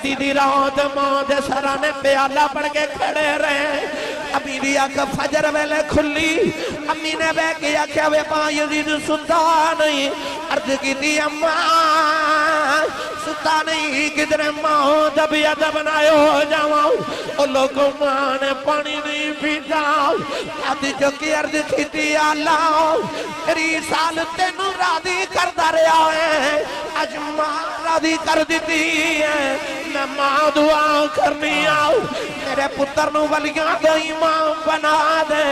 سردی دی رات ماں دے سرانے پیالہ پڑھ کے کھڑے رہے امی دی آنکھ فجر ویلے کھلی امی نے بے کیا کہ وہ ماں یزید ستا نہیں عرض کی دی اماں ستا نہیں کدھر ماں دبیت بنائے ہو جاؤں اور لوگوں ماں نے پانی نہیں پیتا آدھی جو کی عرض کی دی اللہ میری سال تینوں راضی کردہ رہا ہے آج ماں راضی کر دیتی ہے میں ماں دعا کرنی آؤں میرے پتر نو ولیاں دو امام بنا دے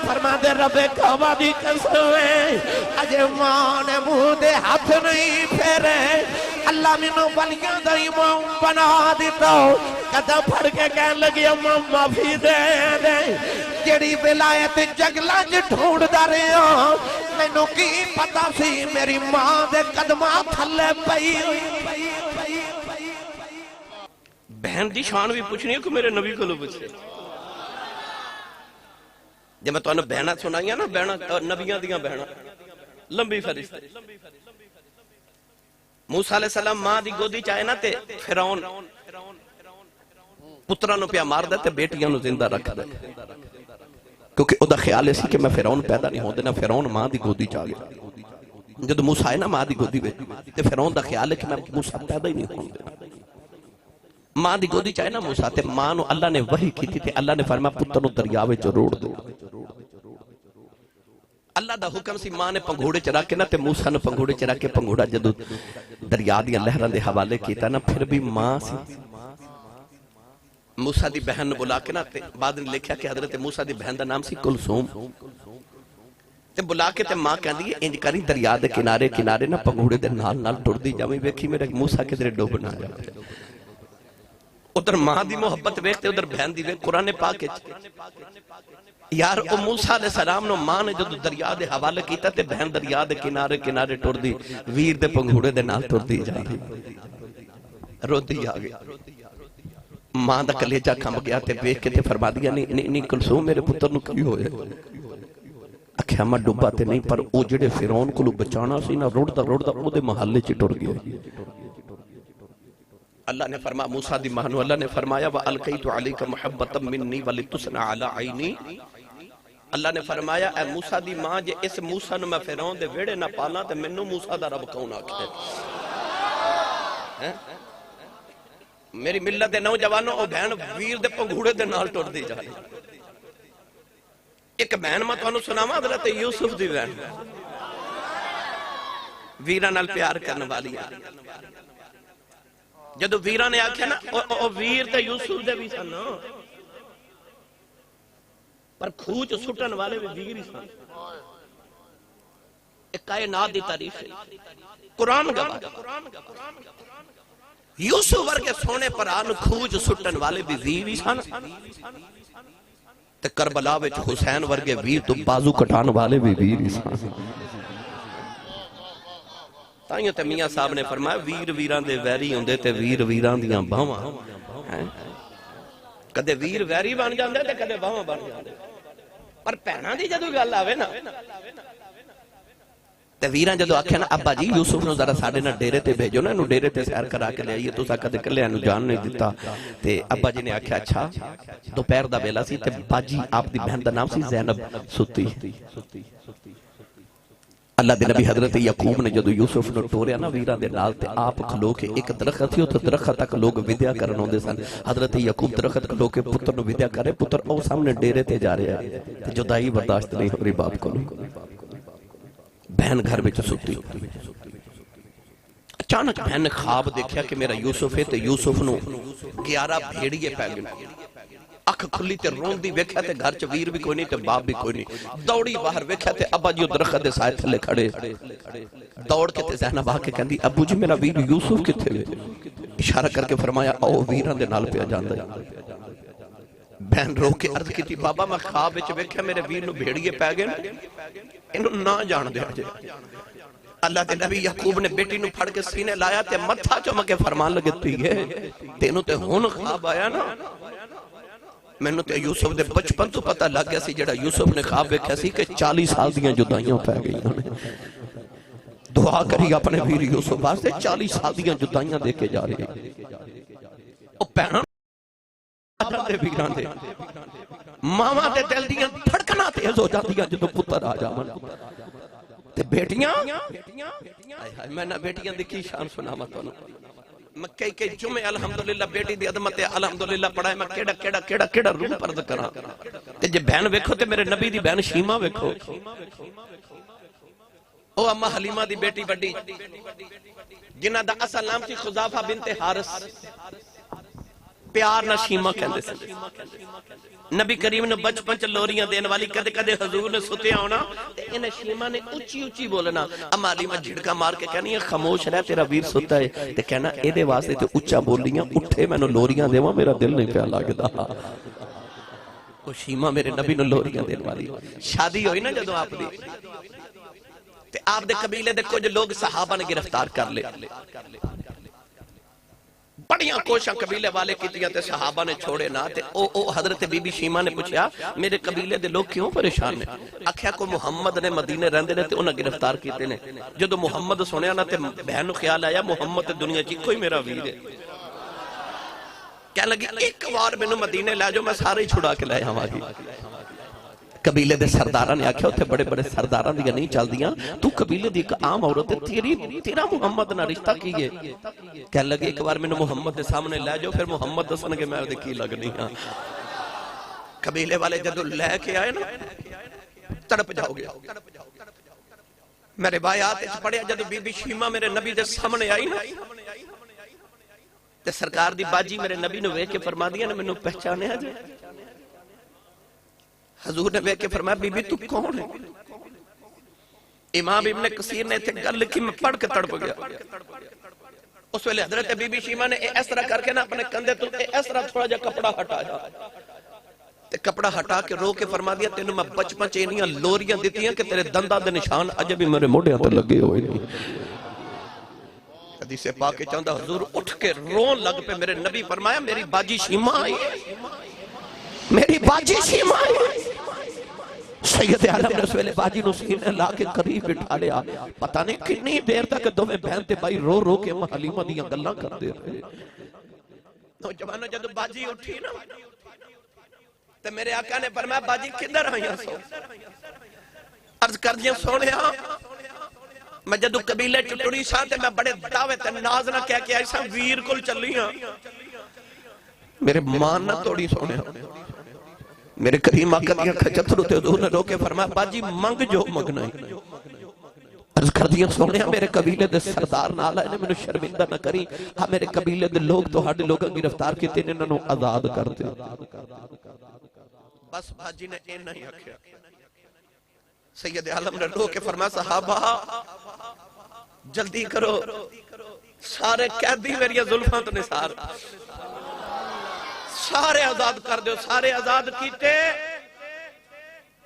فرما دے رب کعبہ دی قسمیں آج ماں نے منہ دے ہاتھ نہیں پھیرے اللہ منو ولیاں دو امام بنا دیتا قدم پھڑ کے کہنے لگی امام معافی دے دے جڑی ولایت جگلہ جو ڈھونڈ دا رہے ہوں میں نو کی پتا سی میری ماں دے قدمہ تھلے پئی بہن دی شان بھی پوچھنی ہے کہ میرے نبی کو لو پوچھے جب میں تو انہوں بہنہ سنائیاں نا بہنہ نبیاں دیاں بہنہ لمبی فرشت موسیٰ علیہ السلام ماں دی گودی چاہے نا تے فرعون پترانوں پہ مار دیتے بیٹیاں نو زندہ رکھ دے کیونکہ او دا خیال ایسی کہ میں فرعون پیدا نہیں ہوں دینا فرعون ماں دی گودی چاہ گیا جب موسیٰ ہے نا ماں دی گودی تے فرعون دا خیال ہے کہ میں موسیٰ پیدا ہی نہیں ہوں دینا ماں دی گودی چاہے نا موسیٰ تے ماں نو اللہ نے وحی کی تھی اللہ نے فرمایا پتر نو دریاوے جو روڑ دو اللہ دا حکم سی ماں نے پنگھوڑے چرا کے نا تے موسیٰ نے پنگھوڑے چرا کے پنگھوڑا جدو دریا دیا لہران دے حوالے کیتا نا پھر بھی ماں سی موسیٰ دی بہن بلا کے نا تے بعد نے لکھیا کہ حضرت موسیٰ دی بہن دا نام سی کلثوم تے بلا کے تے ماں کہندی ہے انج کری دریا دے کنارے کنارے نا پنگھوڑے دے نال نال ٹر دی جاویں ویکھی میرے موسیٰ کے درے ڈوبنا جائے ادھر ماں دی محبت ویکھتے ادھر بہن دی ویکھ قرآن پاک یار او موسیٰ علیہ السلام نو ماں نے جو دریا دے حوالے کیتا تے بہن دریا دے کنارے کنارے ٹر دی ویر دے پنگھوڑے دے نال ٹر دی جا رہی رو دی آگے ماں دا کلیجہ کھم گیا تے بیک کے تے فرما دیا نہیں کلثوم میرے پتر نو کی ہوئے اکھے ہمیں ڈوبا تے نہیں پر او جڑے فرعون کو لو بچانا سی نا روڑ دا او دے محلے چی ٹر گیا اللہ نے فرمایا موسیٰ دی مانو اللہ نے فرمایا وَأَلْقَيْتُ عَلَيْكَ مُحَبَّةً مِّنِّي وَلِتُسْنَ عَلَىٰ عَيْنِي اللہ نے فرمایا اے موسیٰ دی ماں جے اس موسیٰ نو میں فرعون دے ویڑے نہ پالا تے منو موسیٰ دا رب کون آکھے میری ملت دے نوجوانوں او بہن ویر دے پنگھوڑے دے نال ٹر دی جائے ایک بہن میں تو انہوں سناما حضرت یوسف دی بہن ویرہ نال پیار کرنے والی جدو ویرہ نے آکھیا نا او ویر تے یوسف دے بھی سن پر کھوچ سٹن والے بھی ویر ہی سن ایک کائنات دی تعریف ہے قرآن گواہ یوسف ورگے سونے پر آن کھوچ سٹن والے بھی ویر ہی سن تے کربلا وچ حسین ورگے ویر تو بازو کٹان والے بھی ویر ہی سن تائیوں تے میاں صاحب نے فرمایا ویر ویران دے ویری ہوندے تے ویر ویران دیاں باواں کدے ویر ویری بن جاندے تے کدے باواں بن جاندے پر پہنا دی جدو گل آوے نا تے ویران جدو آکھے نا ابا جی یوسف نو ذرا ساڑے نا ڈیرے تے بھیجو نا انہوں ڈیرے تے سیر کرا کے لے آئیے تو سا کدے کلے انہوں جان نہیں دیتا تے ابا جی نے آکھے اچھا دوپہر دا بیلا سی تے باجی آپ دی بہن دا نام سی زینب ستی اللہ دے نبی حضرت یعقوب نے جدو یوسف نو ٹوریا نا ویران دے نال تے آپ کھلو کے ایک درخت تھی تو درخت تک لوگ ودیا کرن ہوندے سن حضرت یعقوب درخت کھلو کے پتر نو ودیا کرے پتر او سامنے ڈیرے تے جا رہے ہیں تے جدائی برداشت نہیں ہو رہی باپ کو بہن گھر وچ ستی اچانک بہن نے خواب دیکھا کہ میرا یوسف ہے تے یوسف نو 11 بھیڑیے پہ گئے اکھ کھلی تے رون دی ویکھیا تے گھر چ ویر بھی کوئی نہیں تے باپ بھی کوئی نہیں دوڑی باہر ویکھیا تے ابا جی درخت دے سائے تھلے کھڑے دوڑ کے تے زینب آ کے کہندی ابو جی میرا ویر یوسف کتھے وے اشارہ کر کے فرمایا او ویراں دے نال پیا جاندا بہن رو کے عرض کیتی بابا میں خواب وچ ویکھیا میرے ویر نو بھیڑیے پے گئے اینوں نہ جان دیا جے اللہ دے نبی یعقوب نے بیٹی نو پھڑ کے سینے لایا تے متھا چوم کے فرمان لگے تیے تینوں تے ہن خواب آیا نا میں نے تے یوسف دے بچپن تو پتہ لگ گیا سی جڑا یوسف نے خواب ویکھیا سی کہ 40 سال دیاں جدائیاں پہ گئی دعا کری اپنے ویر یوسف واسطے 40 سال دیاں جدائیاں دے کے جا رہے ਭੈਣਾਂ ਦੇ ਵੀਰਾਂ ਦੇ ਮਾਵਾਂ ਦੇ ਦਿਲ ਦੀਆਂ ਧੜਕਣਾਂ ਤੇਜ਼ ਹੋ ਜਾਂਦੀਆਂ ਜਦੋਂ ਪੁੱਤਰ ਆ ਜਾਵਣ ਤੇ ਬੇਟੀਆਂ ਹਾਏ ਹਾਏ ਮੈਂ ਨਾ ਬੇਟੀਆਂ ਦੀ ਕੀ ਸ਼ਾਨ ਸੁਣਾਵਾਂ ਤੁਹਾਨੂੰ میں کئی جمعے الحمدللہ بیٹی دی عظمت الحمدللہ پڑھائے میں کیڑا روح پرد کراں تے جے بہن ویکھو تے میرے نبی دی بہن شیما ویکھو او اما حلیمہ دی بیٹی بڑی جنہ دا اصل نام سی خزافہ بنت حارث پیار نہ شیما کہندے سے نبی کریم نے بچپن چ لوریاں دین والی کدے کدے حضور نے ستے آنا تے انہیں شیما نے اچھی اچھی بولنا اما حلیمہ جھڑکا مار کے کہنی ہے خاموش رہ تیرا ویر ستا ہے تے کہنا اے دے واسطے تے اچھا بولیاں اٹھے میں نو لوریاں دیواں میرا دل نہیں پیا لگدا او شیما میرے نبی نو لوریاں دین والی شادی ہوئی نا جدوں آپ دی تے آپ دے قبیلے دے کچھ لوگ صحابہ نے گرفتار کر لے بڑیاں کوشاں قبیلے والے کیتیاں تے صحابہ نے چھوڑے نہ تے او حضرت بی بی شیما نے پوچھا میرے قبیلے دے لوگ کیوں پریشان نے آکھیا کو محمد نے مدینے رہندے نے تے انہاں گرفتار کیتے نے جدوں محمد سنیا نہ تے بہن نو خیال آیا محمد تے دنیا چ کوئی میرا ویر ہے کہنے لگی ایک بار مینوں مدینے لے جاؤ میں سارے ہی چھڑا کے لے آواں گی قبیلے دے سرداراں نے آکھیا اوتھے بڑے بڑے سرداراں دی نہیں چلدیاں تو قبیلے دی ایک عام عورت ہے تیرا محمد نہ رشتہ کی ہے کہنے لگے ایک بار مینوں محمد دے سامنے لے جاؤ پھر محمد دسن گے میں دے کی لگنی ہاں قبیلے والے جدوں لے کے آئے نا تڑپ جاؤ گے میں روایات وچ پڑھیا جدوں بی بی شیما میرے نبی دے سامنے آئی نا تے سرکار دی باجی میرے نبی نو ویکھ کے فرما دیا نے مینوں پہچانیا جے حضور نے ویکھ کے فرمایا بی بی تو کون ہے امام ابن کثیر نے تھے گل لکھی میں پڑھ کے تڑپ گیا اس ویلے حضرت بی بی شیما نے اس طرح کر کے نا اپنے کندھے تو اس طرح تھوڑا جا کپڑا ہٹایا تے کپڑا ہٹا کے رو کے فرما دیا تینوں میں بچپن چ انیاں لوریاں دتیاں کہ تیرے دنداں دے نشان اجے بھی میرے موڈیاں تے لگے ہوئے نہیں حدیث پاک کے چاہندا حضور اٹھ کے رون لگ پہ میرے نبی فرمایا میری باجی شیما آئی ہے میری باجی شیما آئی ہے سید عالم نے اس ویلے باجی نو سینے لا کے قریب بٹھا لیا پتہ نہیں کتنی دیر تک دوویں بہن تے بھائی رو رو کے حلیمہ دیاں گلاں کردے رہے نوجوانوں جدوں باجی اٹھی نا تے میرے آقا نے فرمایا باجی کدھر آئیاں سو عرض کر دیاں سونیا میں جدوں قبیلے چ ٹری ساں تے میں بڑے دعوے تے ناز نہ کہہ کے ایسا ویر کول چلی ہاں میرے مان نہ توڑی سونیا میرے کریم آقا دیا کھچتر ہوتے حضور نے رو کے فرمایا باجی منگ جو مگنا ہی عرض کر دیا سونیا میرے قبیلے دے سردار نال آئے نے میں شرمندہ نہ کری ہاں میرے قبیلے دے لوگ تو ہاڑے لوگاں گرفتار کیتے نے انہوں آزاد کر دے بس باجی نے این نہیں آکھیا سید عالم نے رو کے فرمایا صحابہ جلدی کرو سارے قیدی میری زلفاں تو نثار سارے آزاد کر دیو سارے آزاد کیتے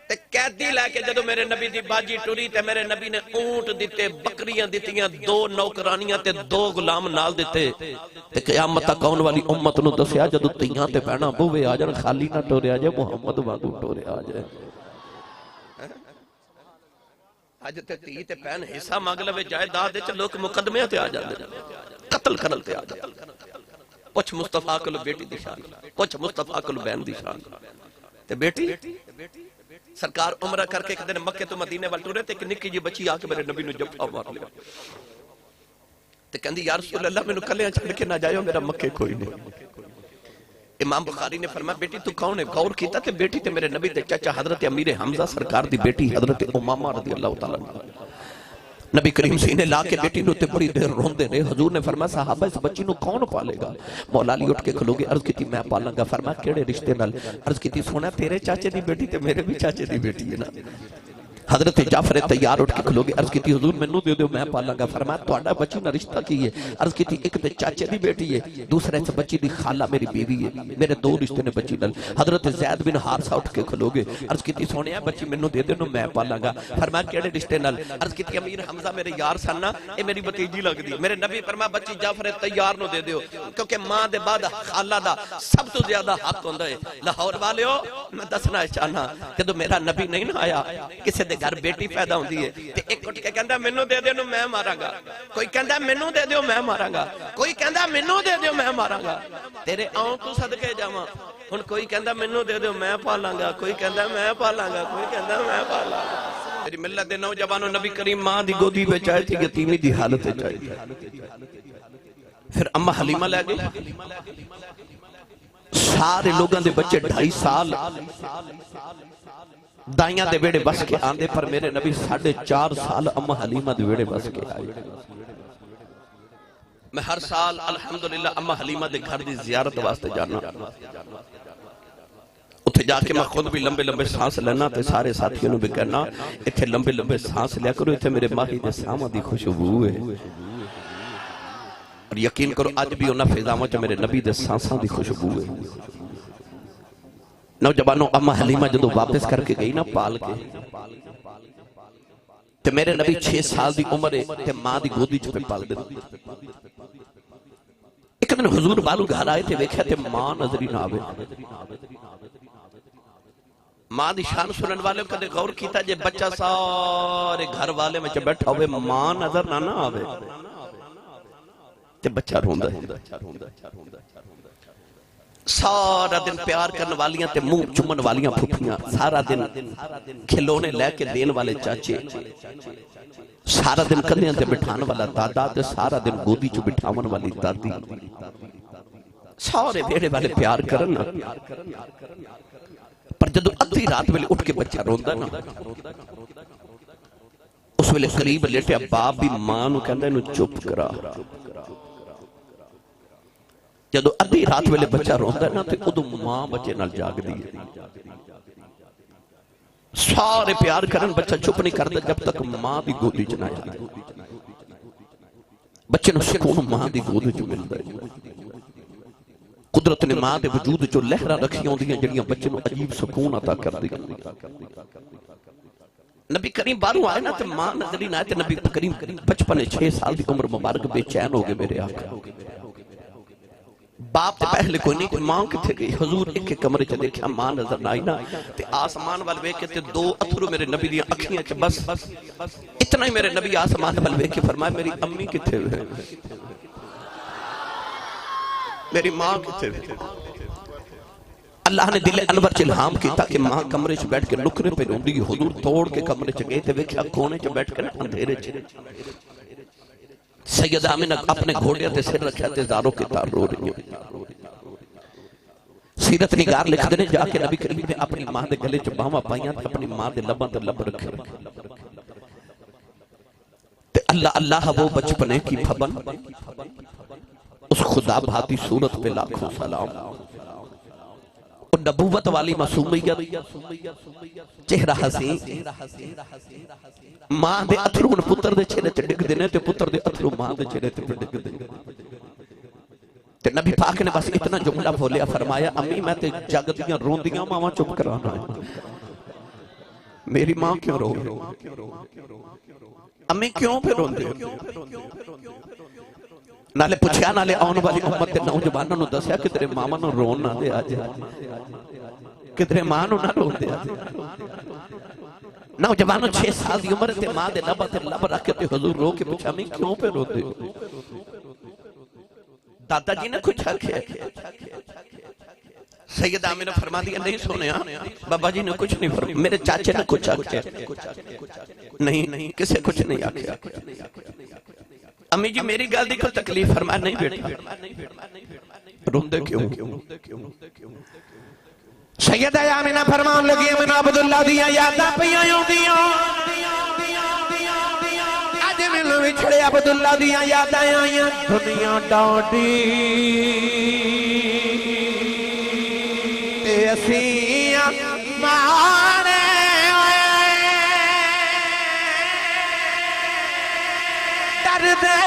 تے قیدی لے کے جدو میرے نبی دی باجی ٹری تے میرے نبی نے اونٹ دیتے بکریاں دیتیاں 2 نوکرانیاں تے 2 غلام نال دیتے تے قیامت تک آن والی امت نو دسیا جدو تیاں تے بہنا بوے آ جان خالی نہ ٹورے آ جائے محمد وانگو ٹورے آ جائے اج تے تی تے بہن حصہ مانگ لوے جائیداد وچ لوگ مقدمے تے آ جاندے قتل کرن تے آ جاندے پوچھ مصطفیٰ کو بیٹی دی شان پوچھ مصطفیٰ کو بہن دی شان تے بیٹی سرکار عمرہ کر کے ایک دن مکے تو مدینے وال ٹرے تے ایک نکی جی بچی آ کے میرے نبی نو جفا مار لیا تے کہندی یا رسول اللہ مینوں کلیاں چھڑ کے نہ جائیو میرا مکے کوئی نہیں امام بخاری نے فرمایا بیٹی تو کون ہے غور کیتا تے بیٹی تے میرے نبی تے چچا حضرت امیر حمزہ سرکار دی بیٹی حضرت امامہ رضی اللہ تعالیٰ عنہ نبی کریم سینے لا کے بیٹی نو تے بڑی دیر روندے رہے حضور نے فرمایا صحابہ اس بچی نو کون پالے گا مولا علی اٹھ کے کھلو گے عرض کیتی میں پالاں گا فرمایا کیڑے رشتے نال عرض کیتی سونا تیرے چاچے دی بیٹی تے میرے بھی چاچے دی بیٹی ہے نا حضرت جعفر تیار اٹھ کے کھلو گے عرض کیتی حضور مینوں دے دیو میں پالاں گا فرمایا تہاڈا بچی نہ رشتہ کی ہے عرض کیتی ایک تے چاچے دی بیٹی ہے دوسرے سے بچی دی خالہ میری بیوی ہے میرے 2 رشتے نے بچی نال حضرت زید بن حارثہ اٹھ کے کھلو گے عرض کیتی سونیا بچی مینوں دے دیو میں پالاں گا فرمایا کیڑے رشتے نال عرض کیتی امیر حمزہ میرے یار سن نا اے میری بھتیجی لگدی میرے نبی فرمایا بچی جعفر تیار نو دے دیو کیونکہ ماں دے بعد خالہ دا سب تو زیادہ حق ہوندا ہے لاہور والیو میں دسنا چاہنا جدوں میرا نبی نہیں نہ آیا کسے دے گھر بیٹی پیدا ہوندی ہے تے ایک اٹھ کے کہندا مینوں دے دیو میں ماراں گا، کوئی کہندا مینوں دے دیو میں ماراں گا، کوئی کہندا مینوں دے دیو میں ماراں گا، تیرے آؤں تو صدقے جاواں، ہن کوئی کہندا مینوں دے دیو میں پالاں گا، کوئی کہندا میں پالاں گا، کوئی کہندا میں پالاں گا۔ میری ملت دے نوجوانوں، نبی کریم ماں دی گودی وچ آئے تھے، یتیمی دی حالت وچ آئے تھے، پھر اماں حلیمہ لے گئی، سارے لوگاں دے بچے 2.5 سال دائیاں دے بیڑے بس کے آندے، پر میرے نبی 4.5 سال اماں حلیمہ دے بیڑے بس کے آئے۔ میں ہر سال الحمدللہ اماں حلیمہ دے گھر دی زیارت واسطے جانا، اتھے جا کے میں خود بھی لمبے لمبے سانس لینا تے سارے ساتھیوں بھی کہنا اتھے لمبے لمبے سانس لیا کرو، اتھے میرے ماہی دے سامہ دی خوشبو ہے، اور یقین کرو آج بھی انہاں فضاؤں چ میرے نبی دے سانساں دی خوشبو ہے۔ نوجوانوں، اماں حلیمہ جدو واپس کر کے گئی نا پال کے، تے میرے نبی 6 سال دی عمر ہے تے ماں دی گودی چ پہ پال دے۔ ایک دن حضور بالو گھر آئے تھے، ویکھیا تے ماں نظری نہ آوے۔ ماں دی شان سنن والے کدے غور کیتا جے بچہ سارے گھر والے میں چ بیٹھا ہوئے ماں نظر نہ آوے تے بچہ روندا ہے۔ سارا دن پیار کرنے والیاں تے منہ چمن والیاں پھپھیاں، سارا دن کھلونے لے کے دین والے چاچے، سارا دن کندھیاں تے بٹھان والا دادا تے سارا دن گودی چ بٹھاون والی دادی، سارے بیڑے والے پیار کرنا، پر جدو ادھی رات ویلے اٹھ کے بچہ روندا نا، اس ویلے قریب لیٹے باپ بھی ماں نو کہندا اینو چپ کرا۔ جدو ادھی رات ویلے بچہ روندا نا تے ادو ماں بچے نال جاگ دی، سارے پیار کرن، بچہ چپ نہیں کردا جب تک ماں دی گودی چ نہ جائے۔ بچے نو سکون ماں دی گودی چ ملدا ہے۔ قدرت نے ماں دے وجود جو لہرہ رکھی ہوندیاں جڑیاں بچے نو عجیب سکون عطا کر دی۔ نبی کریم باروں آئے نا تے ماں نظری نہ آئے تے نبی کریم 55 سال دی عمر مبارک بے چین ہو گئے میرے آقا۔ باپ تے پہلے کوئی نہیں، کوئی ماں کتھے گئی؟ حضور ایک کمرے چ دیکھا ماں نظر نہ آئی نا تے آسمان وال ویکھ کے تے 2 اتھرو میرے نبی دی اکھیاں چ بس اتنا ہی میرے نبی آسمان وال ویکھ کے فرمایا میری امی کتھے ہوئے، میری ماں کتھے ہوئے؟ اللہ نے دل انور چ الہام کیتا کہ ماں کمرے چ بیٹھ کے نکرے پہ روندی، حضور توڑ کے کمرے چ گئے تے ویکھیا کونے چ بیٹھ کے اندھیرے چ سیدہ آمینہ اپنے گھوڑے تے سر رکھیا تے زاروں کے تار رو رہی ہیں۔ سیرت نگار لکھ دینے جا کے نبی کریم نے اپنی ماں دے گلے چ باواں پائیاں تے اپنی ماں دے لباں تے لب رکھے تے اللہ اللہ وہ بچپنے کی پھبن اس خدا بھاتی صورت پہ لاکھوں سلام، اور نبوت والی معصومیت، چہرہ حسین، ماں دے اتھرو ان پتر دے چہرے تے ڈگ دینے تے پتر دے اتھرو ماں دے چہرے تے ڈگ دینے تے نبی پاک نے بس اتنا جملہ بولیا، فرمایا امی میں تے جگ دیاں روندیاں ماں چپ کرانا ہے، میری ماں کیوں رو رہی؟ امی کیوں پہ روندے؟ نالے پوچھیا نالے آن والی امت تے نوجوانوں نو دسیا کہ تیرے ماما نو رون نہ دے آج، کہ تیرے ماں نو نہ رون دے آج۔ نوجوانوں 6 سال دی عمر تے ماں دے لبا تے لب رکھ کے حضور رو کے پوچھا میں کیوں پہ رو دے؟ دادا جی نے کچھ آکھیا، سیدہ آمینہ فرما دیا نہیں سونیا، بابا جی نے کچھ نہیں فرما، میرے چاچے نے کچھ آکھیا، نہیں کسے کچھ نہیں آکھیا۔ امی جی میری گل دی کوئی تکلیف، فرمایا نہیں بیٹا، روندے کیوں؟ سیدہ آمینہ فرمان لگی امین عبداللہ دیا یاداں پیاں ہوندیاں، اج مینوں وچھڑے عبداللہ دیا یاداں آئیاں، دنیا ڈاڈی تے اسیاں مانے دے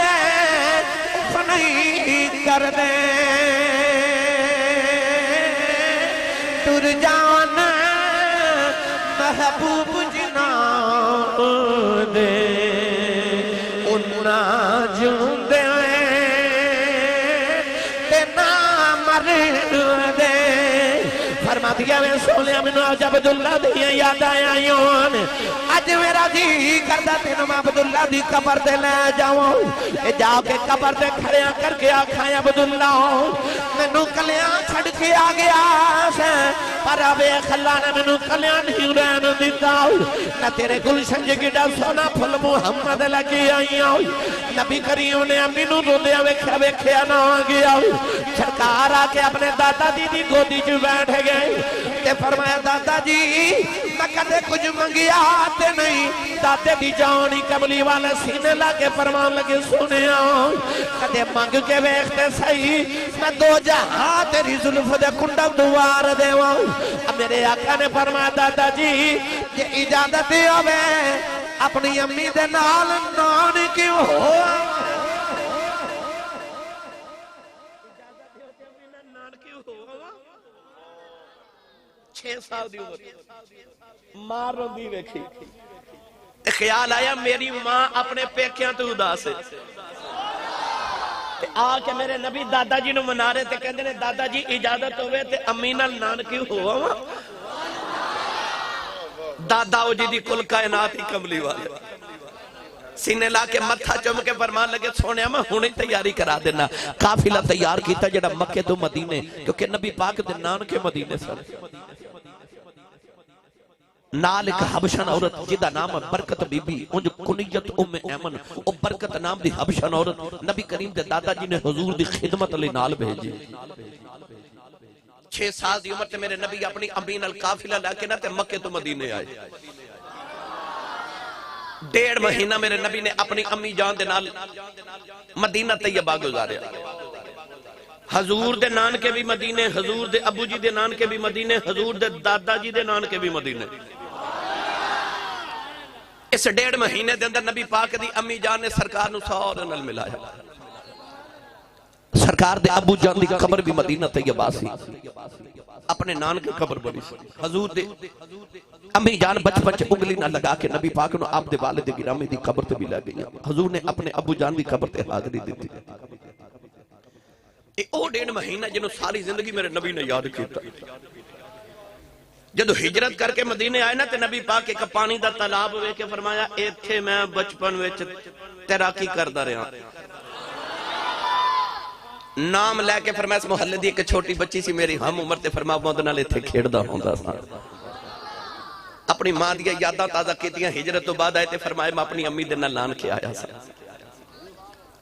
فنائی کر دے تر جان محبوب جنا دے انہا جون دے تے نہ مر دے فرما دیا میں سونے منو جب عبداللہ دیا یاد آیا یون اج میرا جی کردہ تینوں میں عبداللہ دی قبر دے لے جاؤں جاؤ کے قبر دے کھڑیاں کر کے آکھائیں عبداللہ منو کلیاں چھڑ کے آگیا سے پر ابے خلا نے منو کلیاں نہیں رہن دیتا نہ تیرے گلشن جگڑا سونا پھل محمد لگی آئی نبی کریوں نے منو رو دیا ویکھیا نہ آگیا سرکار آکے اپنے دادا دیدی گودی جو بیٹھ گئے تے فرمایا دادا جی میں کدے کچھ منگیا آتے نہیں دادے دی جانی قبلی والے سینے لگے فرمان لگے سنے آؤں کدے منگ کے ویختے صحیح میں دو جہاں تیری ظلف دے کنڈم دوار دے واؤں اب میرے آقا نے فرمایا دادا جی یہ اجازت ہوئے اپنی امی دے نال نان کیوں ہو 6 سال دی عمر ماں روندی ویکھی خیال آیا میری ماں اپنے پیکیاں تو اداس ہے آ کے میرے نبی دادا جی نو منا رہے تے کہندے نے دادا جی اجازت ہوئے تے امی نال نان کیوں ہوا دادا او جی دی کل کائنات ہی کملی والے سینے لا کے متھا چم کے فرمان لگے سونے میں ہونے تیاری کرا دینا قافلہ تیار کیتا جڑا مکے تو مدینے کیونکہ نبی پاک دے نان کے مدینے سر نال ایک حبشن عورت جدہ نام برکت بی بی انج کنیت ام ایمن او برکت نام دی حبشن عورت نبی کریم دے دادا جی نے حضور دی خدمت علی نال بھیجی 6 سال دی عمر تے میرے نبی اپنی امین القافلہ لیکن تے مکے تو مدینے آئے 1.5 مہینہ میرے نبی نے اپنی امی جان دے نال مدینہ طیبہ گزاریا حضور دے نان کے بھی مدینے حضور دے ابو جی دے نان کے بھی مدینے حضور دے دادا جی دے نان کے بھی مدینے اس 1.5 مہینے دے اندر نبی پاک دی امی جان نے سرکار نو سارے نال ملایا سرکار دے ابو جان دی قبر بھی مدینہ طیبہ سی اپنے نان کی قبر بنی سی حضور دے امی جان بچپن چ انگلی نہ لگا کے نبی پاک نو آپ دے والد گرامی دی قبر تے بھی لے گئی حضور نے اپنے ابو جان دی قبر تے حاضری دیتی او 1.5 مہینہ جنہوں ساری زندگی میرے نبی نے یاد کیتا جدو ہجرت کر کے مدینے آئے نا تے نبی پاک ایک پانی دا تالاب ہوئے کے فرمایا ایتھے میں بچپن وچ تیراکی کردا رہا نام لے کے فرمایا اس محلے دی ایک چھوٹی بچی سی میری ہم عمر تے فرمایا مودنا لے تھے کھیڑ دا ہوندا سا اپنی ماں دیا یاداں تازہ کیتیاں ہجرت تو بعد آئے تے فرمایا میں اپنی امی دن لان کے آیا سا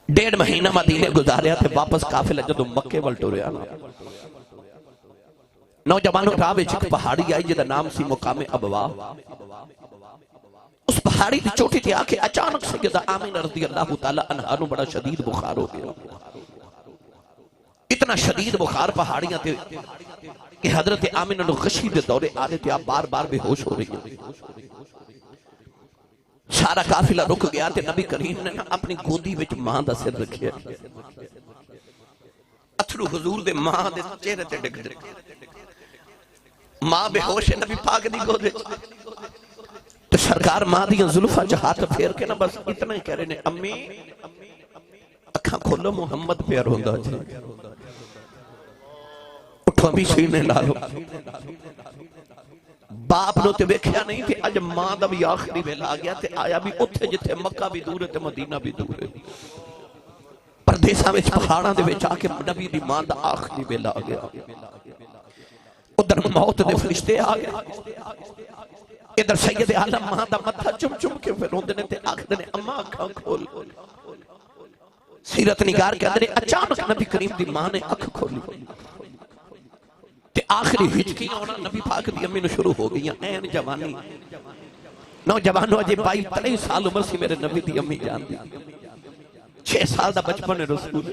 1.5 مہینہ مدینے گزاریا تھے واپس قافلہ جدو مکے والٹو رہا نوجوانوں راہ وچ ایک پہاڑی آئی جدا نام سی مقام ابوا اس پہاڑی دی چوٹی تھی آکے اچانک سیدہ آمین رضی اللہ تعالیٰ عنہ نو بڑا شدید بخار ہو گیا اتنا شدید بخار پہاڑیاں تھے کہ حضرت آمین نو غشی دے دورے آرے تھے آپ بار بار بے ہوش ہو رہی ہیں سارا قافلہ رک گیا تھے نبی کریم نے اپنی گودی وچ ماں دا سر رکھیا اتھرو حضور دے ماں دے چہرے تے ڈگ دے ماں بے ہوش ہے نبی پاک دی گود وچ تو سرکار ماں دی زلفاں چ ہاتھ پھیر کے نا بس اتنا ہی کہہ رہے نے امی اکھاں کھولو محمد پیار ہوندا جی اٹھو بھی سینے لالو باپ نو تے ویکھیا نہیں تھی اج ماں دا بھی آخری ویلا آ گیا تے آیا بھی اتھے جتھے مکہ بھی دور ہے تے مدینہ بھی دور ہے پردیساں وچ پہاڑاں دے وچ آ کے نبی دی ماں دا آخری ویلا آ گیا ادھر موت دے فرشتے آ گئے ادھر سید عالم ماں دا متھا چم چم کے پھر روندے نے تے آکھدے نے اماں اکھاں کھول سیرت نگار کے اندر اچانک نبی کریم دی ماں نے اکھ کھولی تے آخری ہچکیاں ہونا نبی پاک دی امی نو شروع ہو گئی این جوانی نوجوانوں اجے 22-23 سال عمر سی میرے نبی دی امی جان دی 6 سال دا بچپن رسول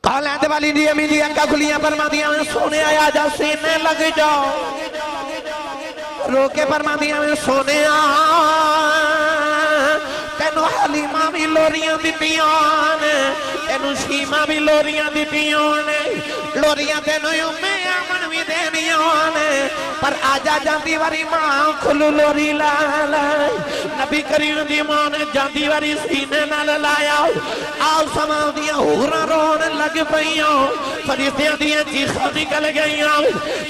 کال آتے والی دی امی دی انکا کھلیاں فرما دیا میں سونے آیا جا سینے لگ جاؤ روکے فرما دیا میں سونے آیا تے اینو حلیمہ بھی لوریاں دیتیاں نے اینو شیمہ بھی لوریاں دیتیاں نے لوریاں تینو امی ایمن بھی دینیاں نے پر آجا جاندی واری ماں کھلو لوری لائے نبی کریم دی ماں نے جاندی واری سینے نال لایا آؤ سمان دیا ہورا رون لگ پئیاں فرشتیاں دیا چیخاں نکل گئیاں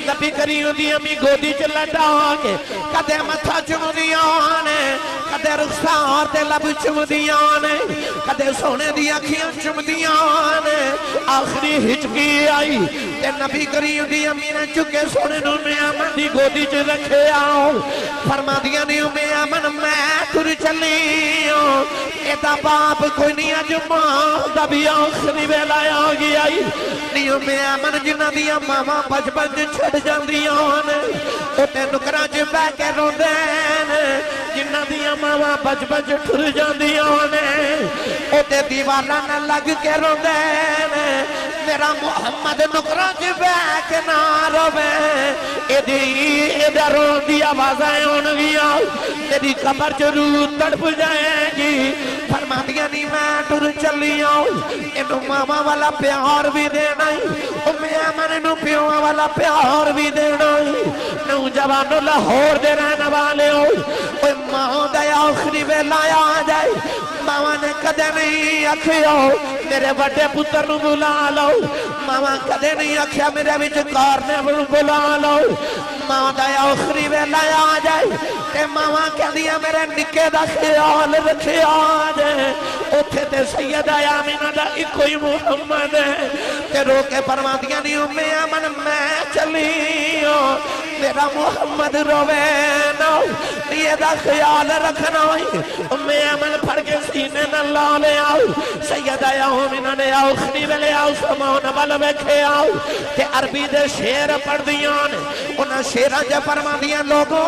نبی کریم دی امی گودی چ لٹا کے کدے متھا چم دیاں نے کدے رخسار تے لب چم دیاں نے کدے سونے دی اکھیاں چم دیاں نے آخری ہچکی آئی تے نبی کریم دی امی نے چکے سونے نو میں امن دی گودی چ رکھے آؤ فرما دیا نہیں میں امن میں تر چلی ایتا باپ کوئی نہیں اج ماں دا بھی آخری ویلا آ گیا نہیں میں امن جنہ دیا ماما بچپن چھڑ جاندیاں نے اوتے نکراں چ بہ کے روندے نے جنہ دیا ماما بچپن ٹر جاندیاں نے اوتے دیواراں نہ لگ کے روندے نے میرا محمد نکراں چ بہ کے نہ روے ادھر روندی آوازیں ہون گیاں تیری قبر چ روح تڑپ جائے گی فرما دیا نہیں میں ٹر چلی آؤں انہوں ماما والا پیار بھی دینا امی امن انہوں پیوہ والا پیار بھی دینا نوجوانوں لاہور دے رہنے والے ہو اوہ ماں دیا آخری ویلا آ جائے ماما نے کدے نہیں اکھیا میرے بڑے پتر نو بلا لو ماما کدے نہیں اکھیا میرے بچ کارنے بلا لو ماں دیا آخری ویلا آ جائے تے ماما کہہ دیا میرے نکے دا خیال رکھے آ جائے اتھے تے سیدہ آمینہ دا کوئی محمد ہے تے روکے پروادیاں نہیں امی امن میں چلی میرا محمد روے نو یہ دا خیال رکھنا امی امن پھڑ کے سینے نہ لالے آؤ سیدہ آمینہ نے آخری ویلے آؤ سمان بل بیکھے آؤ تے عربی دے شیر پڑھ دیان انہاں شیرہ جے پروادیاں لوگوں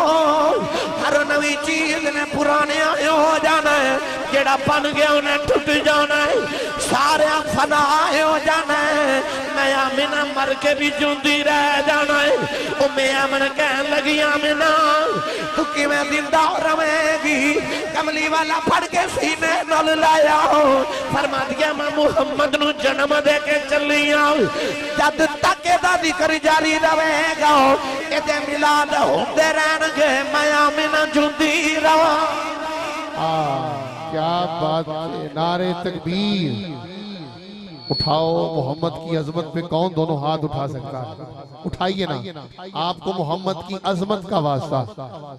ہر نوی چیز نے پرانے آئے ہو جانا ہے جیڑا پن گیا انہیں ٹھٹ جانا ہے سارے فنا آئے ہو جانا ہے میں آمینہ مر کے بھی جوندی رہ جانا ہے امی امن کہن لگی آمینہ تو کی میں زندہ روے گی کملی والا پڑھ کے سینے نل لایا ہوں فرما دیا میں محمد نو جنم دے کے چلی آؤں جد تک دا ذکر جاری روے گا ایدے ملاد ہوندے رہن گے میں آمینہ جوندی روا کیا بات ہے نعرے تکبیر اٹھاؤ محمد کی عظمت پہ کون دونوں ہاتھ اٹھا سکتا ہے اٹھائیے نا آپ کو محمد کی عظمت کا واسطہ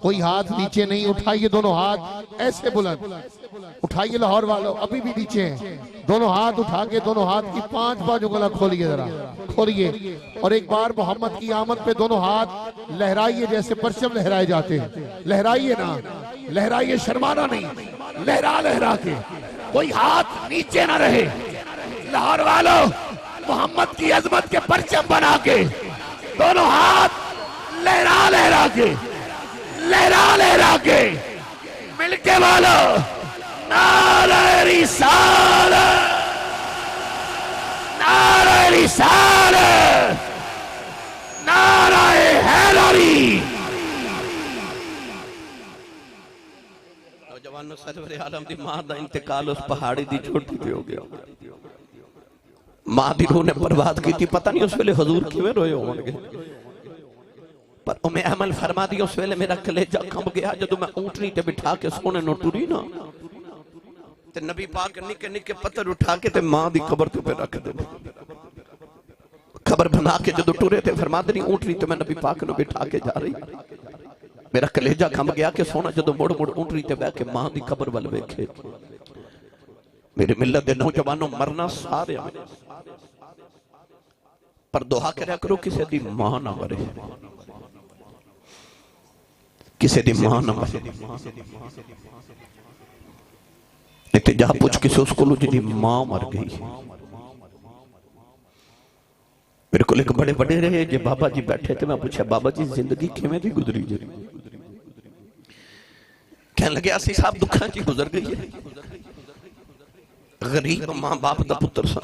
کوئی ہاتھ نیچے نہیں اٹھائیے دونوں ہاتھ ایسے بلند اٹھائیے لاہور والوں ابھی بھی نیچے ہیں دونوں ہاتھ اٹھا کے دونوں ہاتھ کی 5 بازو گلا کھولیے ذرا کھولیے اور ایک بار محمد کی آمد پہ دونوں ہاتھ لہرائیے جیسے پرچم لہرائے جاتے ہیں لہرائیے نا لہرائیے شرمانا نہیں لہرا لہرا کے کوئی ہاتھ نیچے نہ رہے لاہور والوں محمد کی عظمت کے پرچم بنا کے دونوں ہاتھ لہرا لہرا کے مل کے والوں نعرہ رسالت نعرہ رسالت نعرہ حیدری نوجوانوں سرور عالم دی ماں دا انتقال اس پہاڑی دی چھوٹی پہ ہو گیا ماں دی روح نے برباد کی تھی پتہ نہیں اس ویلے حضور کیویں روئے ہوں گے پر امی عمل فرما دی اس ویلے میرا کلیجہ کھم گیا جدو میں اونٹنی تے بٹھا کے سونے نو ٹوری نا تے نبی پاک نکے نکے پتر اٹھا کے تے ماں دی قبر تے پہ رکھ دے قبر بنا کے جدو ٹورے تے فرما دی اونٹنی تے میں نبی پاک نو بٹھا کے جا رہی میرا کلیجہ کھم گیا کہ سونا جدو مڑ مڑ اونٹنی تے بہ کے ماں دی قبر ول ویکھے میرے ملت دے نوجوانوں مرنا سارے پر دعا کریا کرو کسے دی ماں نہ مرے کسے دی ماں نہ مرے اتجاہ پوچھ کسے اس کو لو جنی ماں مر گئی میرے کو ایک بڑے بڑے رہے جے بابا جی بیٹھے تھے میں پوچھا بابا جی زندگی کیویں دی گزری جی کہنے لگے اسی صاحب دکھاں جی گزر گئی ہے غریب ماں باپ دا پتر سا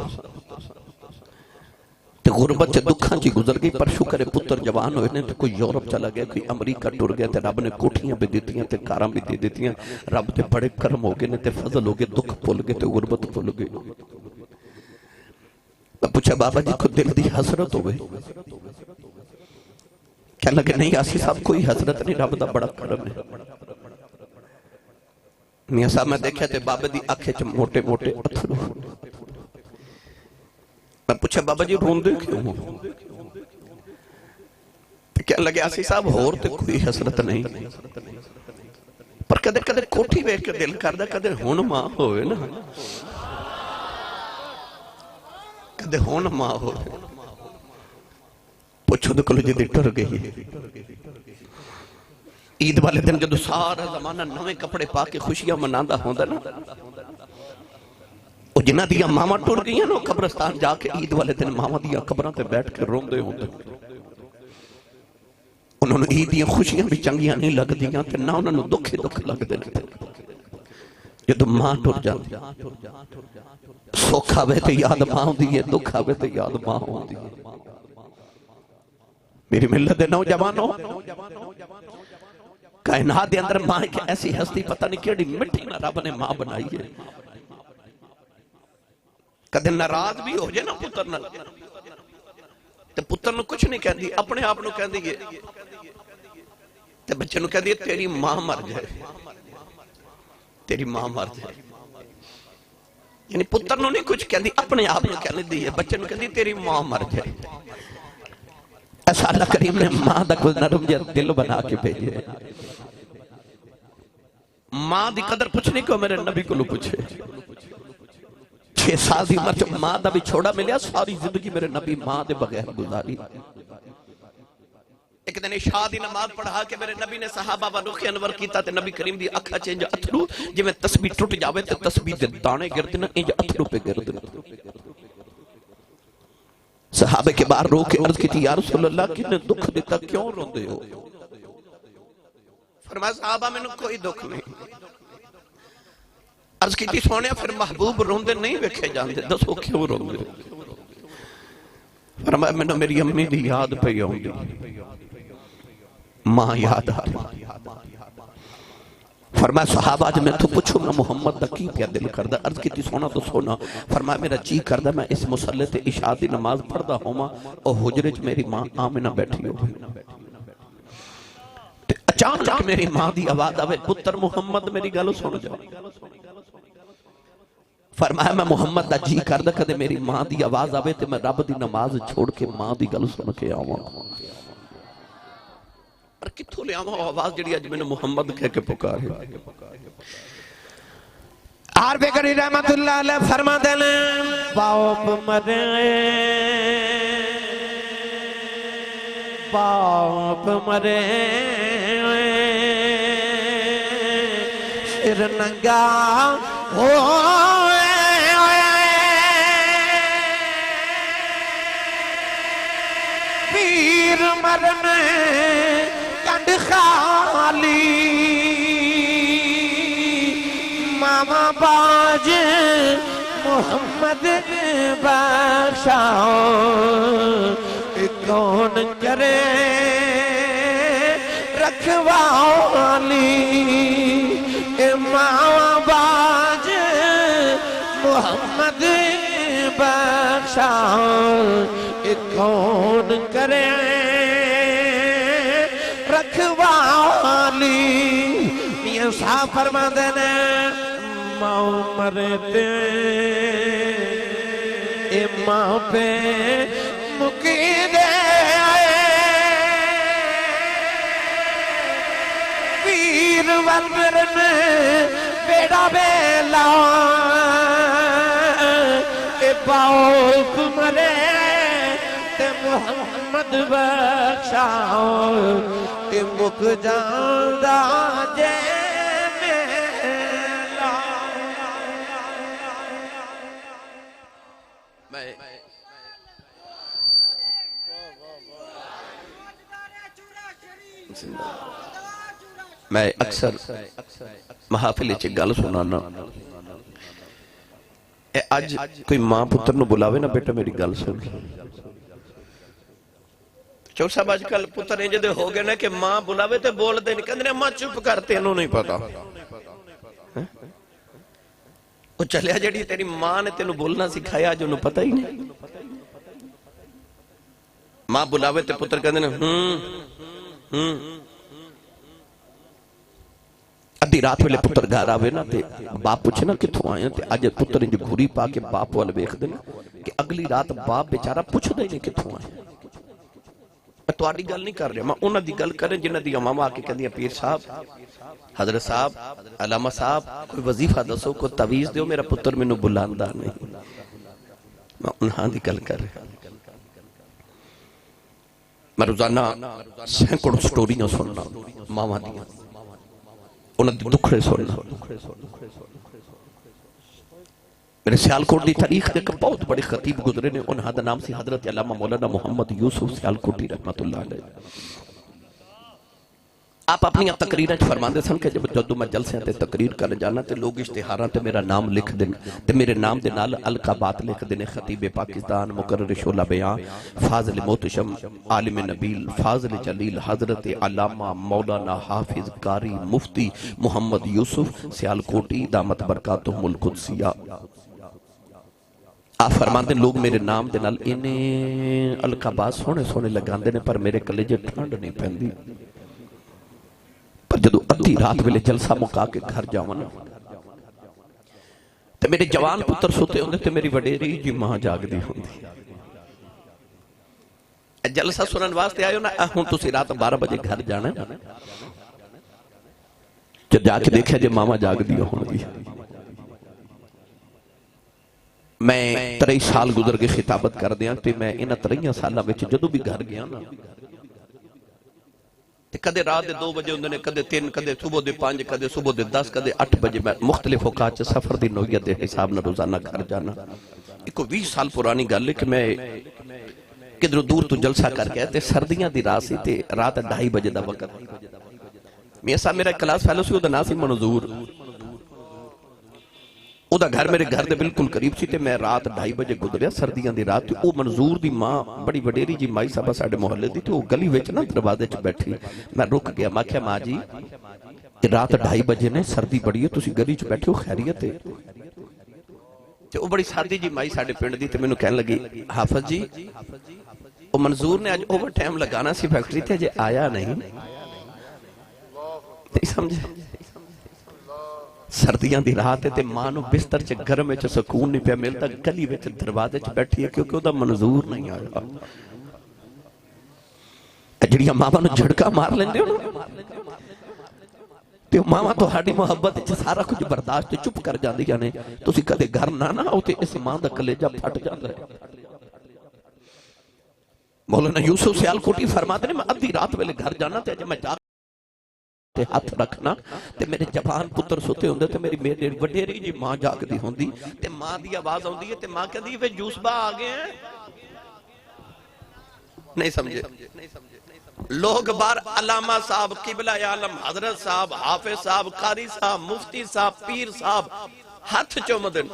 تے غربت چ دکھاں چ گزر گئی، پر شکر ہے پتر جوان ہوئے نے، تے کوئی یورپ چلا گیا، کوئی امریکہ ٹر گیا، تے رب نے کوٹھیاں بھی دیتیاں تے کاراں بھی دے دیتیاں، رب تے بڑے کرم ہو گئے نے، تے فضل ہو گئے، دکھ پھول گئے تے غربت پھول گئی۔ میں پوچھا بابا جی کو دل دی حسرت ہو گئی؟ کہنے لگے نہیں آسی صاحب کوئی حسرت نہیں، رب دا بڑا کرم ہے۔ میاں صاحب میں دیکھا تے بابا دی آنکھیں چ موٹے موٹے اتھرو۔ میں پوچھا بابا جی روندے کیوں ہو؟ کہنے لگے آسی صاحب ہور تے کوئی حسرت نہیں، پر کدے کدے کوٹھی ویکھ کے دل کردا کدے ہن ماں ہوئے نا، کدے ہون ماں ہو۔ پوچھو تو کلو جی دی ٹر گئی۔ عید والے دن جدو سارا زمانہ نوے کپڑے پا کے خوشیاں مناندہ ہوندہ نا، وہ جنہ دیا ماما ٹر گئی ہیں نا، قبرستان جا کے عید والے دن ماما دیا قبران تے بیٹھ کے روندے ہوندے، انہوں نے عید دیا خوشیاں بھی چنگیاں نہیں لگ دیاں تے نہ انہوں نے دکھے دکھ لگ دے لگتے۔ جدو ماں ٹر جاتی سوکھا بے تے یاد ماں ہوندی ہے، دکھا بے تے یاد ماں ہوندی ہے۔ میری ملت نوجوانوں، کائنات دے اندر ماں ایک ایسی ہستی پتہ نہیں کیڑی مٹی نہ رب نے ماں بنائی ہے۔ کدے ناراض بھی ہو جائے نا پتر نہ، تے پتر نو کچھ نہیں کہندی، اپنے آپ نو کہندی ہے، تے بچے نو کہندی ہے تیری ماں مر جائے، تیری ماں مر جائے۔ یعنی پتر نو نہیں کچھ کہندی، اپنے آپ نو کہندی ہے، بچے نو کہندی تیری ماں مر جائے۔ ایسا اللہ کریم نے ماں دا کوئی نرم جا دل بنا کے بھیجے۔ ماں دی قدر پوچھنے کو میرے نبی کو لو پوچھے، 6 سال دی عمر جب ماں دا بھی چھوڑا ملیا، ساری زندگی میرے نبی ماں دے بغیر گزاری۔ ایک دن عشاء دی نماز پڑھا کے میرے نبی نے صحابہ و رخ انور کیتا تے نبی کریم دی اکھا چینج اتھرو جی میں تسبیح ٹوٹ جاوے تے تسبیح دے دانے گردنا انج اتھرو پہ گردنا۔ صحابہ کے بار رو کے عرض کی تھی یا رسول اللہ کنے دکھ دیتا کیوں روندے ہو؟ فرمایا صحابہ میں نے کوئی دکھ نہیں۔ عرض کی تھی سونے پھر محبوب روندے نہیں وکھے جاندے، دسو کیوں روندے؟ فرمایا میں نے میری امی دی یاد پہ ہوندی، ماں یاد آ رہی۔ فرمایا صحابہ آج میں تو پوچھوں میں محمد دا کی پیا دل کردہ؟ عرض کی تھی سونا تو سونا۔ فرمایا میرا جی کردہ میں اس مسلح تے عشاء دی نماز پڑھدا ہوں اور حجرے چ میری ماں آمنہ بیٹھی ہو۔ اچانک میری ماں دی آواز آوے پتر محمد میری گالو سن جاؤ۔ فرمایا میں محمد دا جی کردہ کدے میری ماں دی آواز آوے تے میں رب دی نماز چھوڑ کے ماں دی گالو سن کے آواں۔ اور کتھوں لے آواں آواز جڑی اج میں نے محمد کہہ کے پکارے۔ عارف کری رحمت اللہ علیہ فرما دینے باپ مرے باپ مرے شر ننگا پیر مرنے کنڈ خالی ماما باج محمد بخشاؤ کون کرے رکھوالی ماما باج محمد بخشاؤ کون کرے رکھوالی۔ میاں صاحب فرما دینے ماں مرتے اے ماں پہ مکی دے پیر والمرن بیڑا بیلا اے باپ مرے تے محمد بخشاؤ اے مک جاندہ جے میں اکثر محافل چ گل سنانا اج کوئی ماں پتر نو بلاوے نا بیٹا میری گل سن چوک صاحب آج کل پتر انج دے ہو گئے نا کہ ماں بلاوے تے بول دے نہیں کہندے ماں چپ کرتے انہوں نہیں پتا وہ چلیا جڑی تیری ماں نے تینوں بولنا سکھایا جو انہوں پتہ ہی نہیں ماں بلاوے تے پتر کہندے ادھی رات ویلے پتر گھر آوے نا تے باپ پوچھے نا کتھوں آئے تے اج پتر انج گھوری پا کے باپ والے ویکھ دے نا کہ اگلی رات باپ بیچارہ پوچھ دے نہیں کتھوں آئے میں تو آڑی گل نہیں کر رہا میں انہاں دی گل کریں جنہاں دی امام آکے کہہ دیا پیر صاحب حضرت صاحب علامہ صاحب کوئی وظیفہ دسو کوئی تعویذ دیو میرا پتر میں نو بلاندہ نہیں میں انہاں دی گل کر رہا میں روزانہ سینکڑوں سٹوریاں سننا ماما دیاں انہاں دی دکھڑے سننا میرے سیالکوٹ دی تاریخ دے کر بہت بڑے خطیب گزرے نے انہاں دا نام سی حضرت علامہ مولانا محمد یوسف سیالکوٹی رحمت اللہ علیہ آپ اپنی تقریریں فرمان دے سن کہ جب جدو میں جلسے تے تقریر کر جانا تے لوگ اشتہاراں تے میرا نام لکھ دیں تے میرے نام دے نال القابات لکھ دینے خطیب پاکستان مقرر شعلہ بیان فاضل محتشم عالم نبیل فاضل جلیل حضرت علامہ مولانا حافظ قاری مفتی محمد یوسف سیالکوٹی دامت برکاتہم القدسیہ آپ فرمان دیں لوگ میرے نام دے نال انہیں القابات سونے سونے لگان دینے پر میرے کلیجے ٹھنڈ نہیں پہندی پر جدو ادھی رات ویلے جلسہ مکا کے گھر جاوانا تے میرے جوان پتر سوتے ہوندے تے میری وڈیری جی ماں جاگ دی ہوندی جلسہ سنن واسطے آئے ہو نا ہوں تسی رات 12 بجے گھر جانا ہے جب جا کے دیکھا جے ماما جاگ دی ہوندی میں 23 سال گزر کے خطابت کر دیا تے میں انہ 23 سالہ میں جدو بھی گھر گیا نا کدے رات دے 2 بجے ہوندے نے کدے 3 کدے صبح دے 5 کدے صبح دے 10 کدے 8 بجے میں مختلف اوقات سے سفر دی نوعیت دے حساب نہ روزانہ گھر جانا ایک 20 سال پرانی گل ہے کہ میں کدھر دور تو جلسہ کر گیا تے سردیاں دی رات سی تے رات 2:30 بجے دا وقت میں ایسا میرا کلاس فیلو سی او دا نام سی منظور او دا گھر میرے گھر دے بالکل قریب سی تے میں رات 2:30 بجے گزریا سردیاں دی رات او منظور دی ماں بڑی وڈیری جی مائی صاحبہ ساڑے محلے دی تے او گلی وچ نا دروازے چ بیٹھی میں رک گیا میں کہا ماں جی رات 2:30 بجے نے سردی بڑی ہے تسی گلی چ بیٹھے ہو خیریت ہے تے او بڑی سادی جی مائی ساڑے پنڈ دی تے مینوں کہن لگی حافظ جی او منظور نے آج اوور ٹائم لگانا سی فیکٹری تے جے آیا نہیں تے سمجھے سردیاں دی رات تے ماں نو بستر چ گرم وچ سکون نہیں پیا ملتا گلی وچ دروازے چ بیٹھی ہے کیونکہ او دا منظور نہیں آیا جڑیاں ماواں نو جھڑکا مار لیندے ہو تے ماواں تہاڈی محبت وچ سارا کچھ برداشت چپ کر جاندیاں نے تسی کدے گھر نہ او تے اس ماں دا کلیجہ پھٹ جاندا ہے مولانا یوسف سیالکوٹی فرماتے ہیں میں ادھی رات ویلے گھر جانا تے جب میں جا تے ہاتھ رکھنا تے میرے جوان پتر سوتے ہوندے تے میری وڈیری جی ماں جاگ دی ہوندی تے ماں دی آواز ہوندی ہے تے ماں کہندی وے جوس با آ گئے ہیں نہیں سمجھے لوگ بار علامہ صاحب قبلہ عالم حضرت صاحب حافظ صاحب قاری صاحب مفتی صاحب پیر صاحب ہاتھ چومدن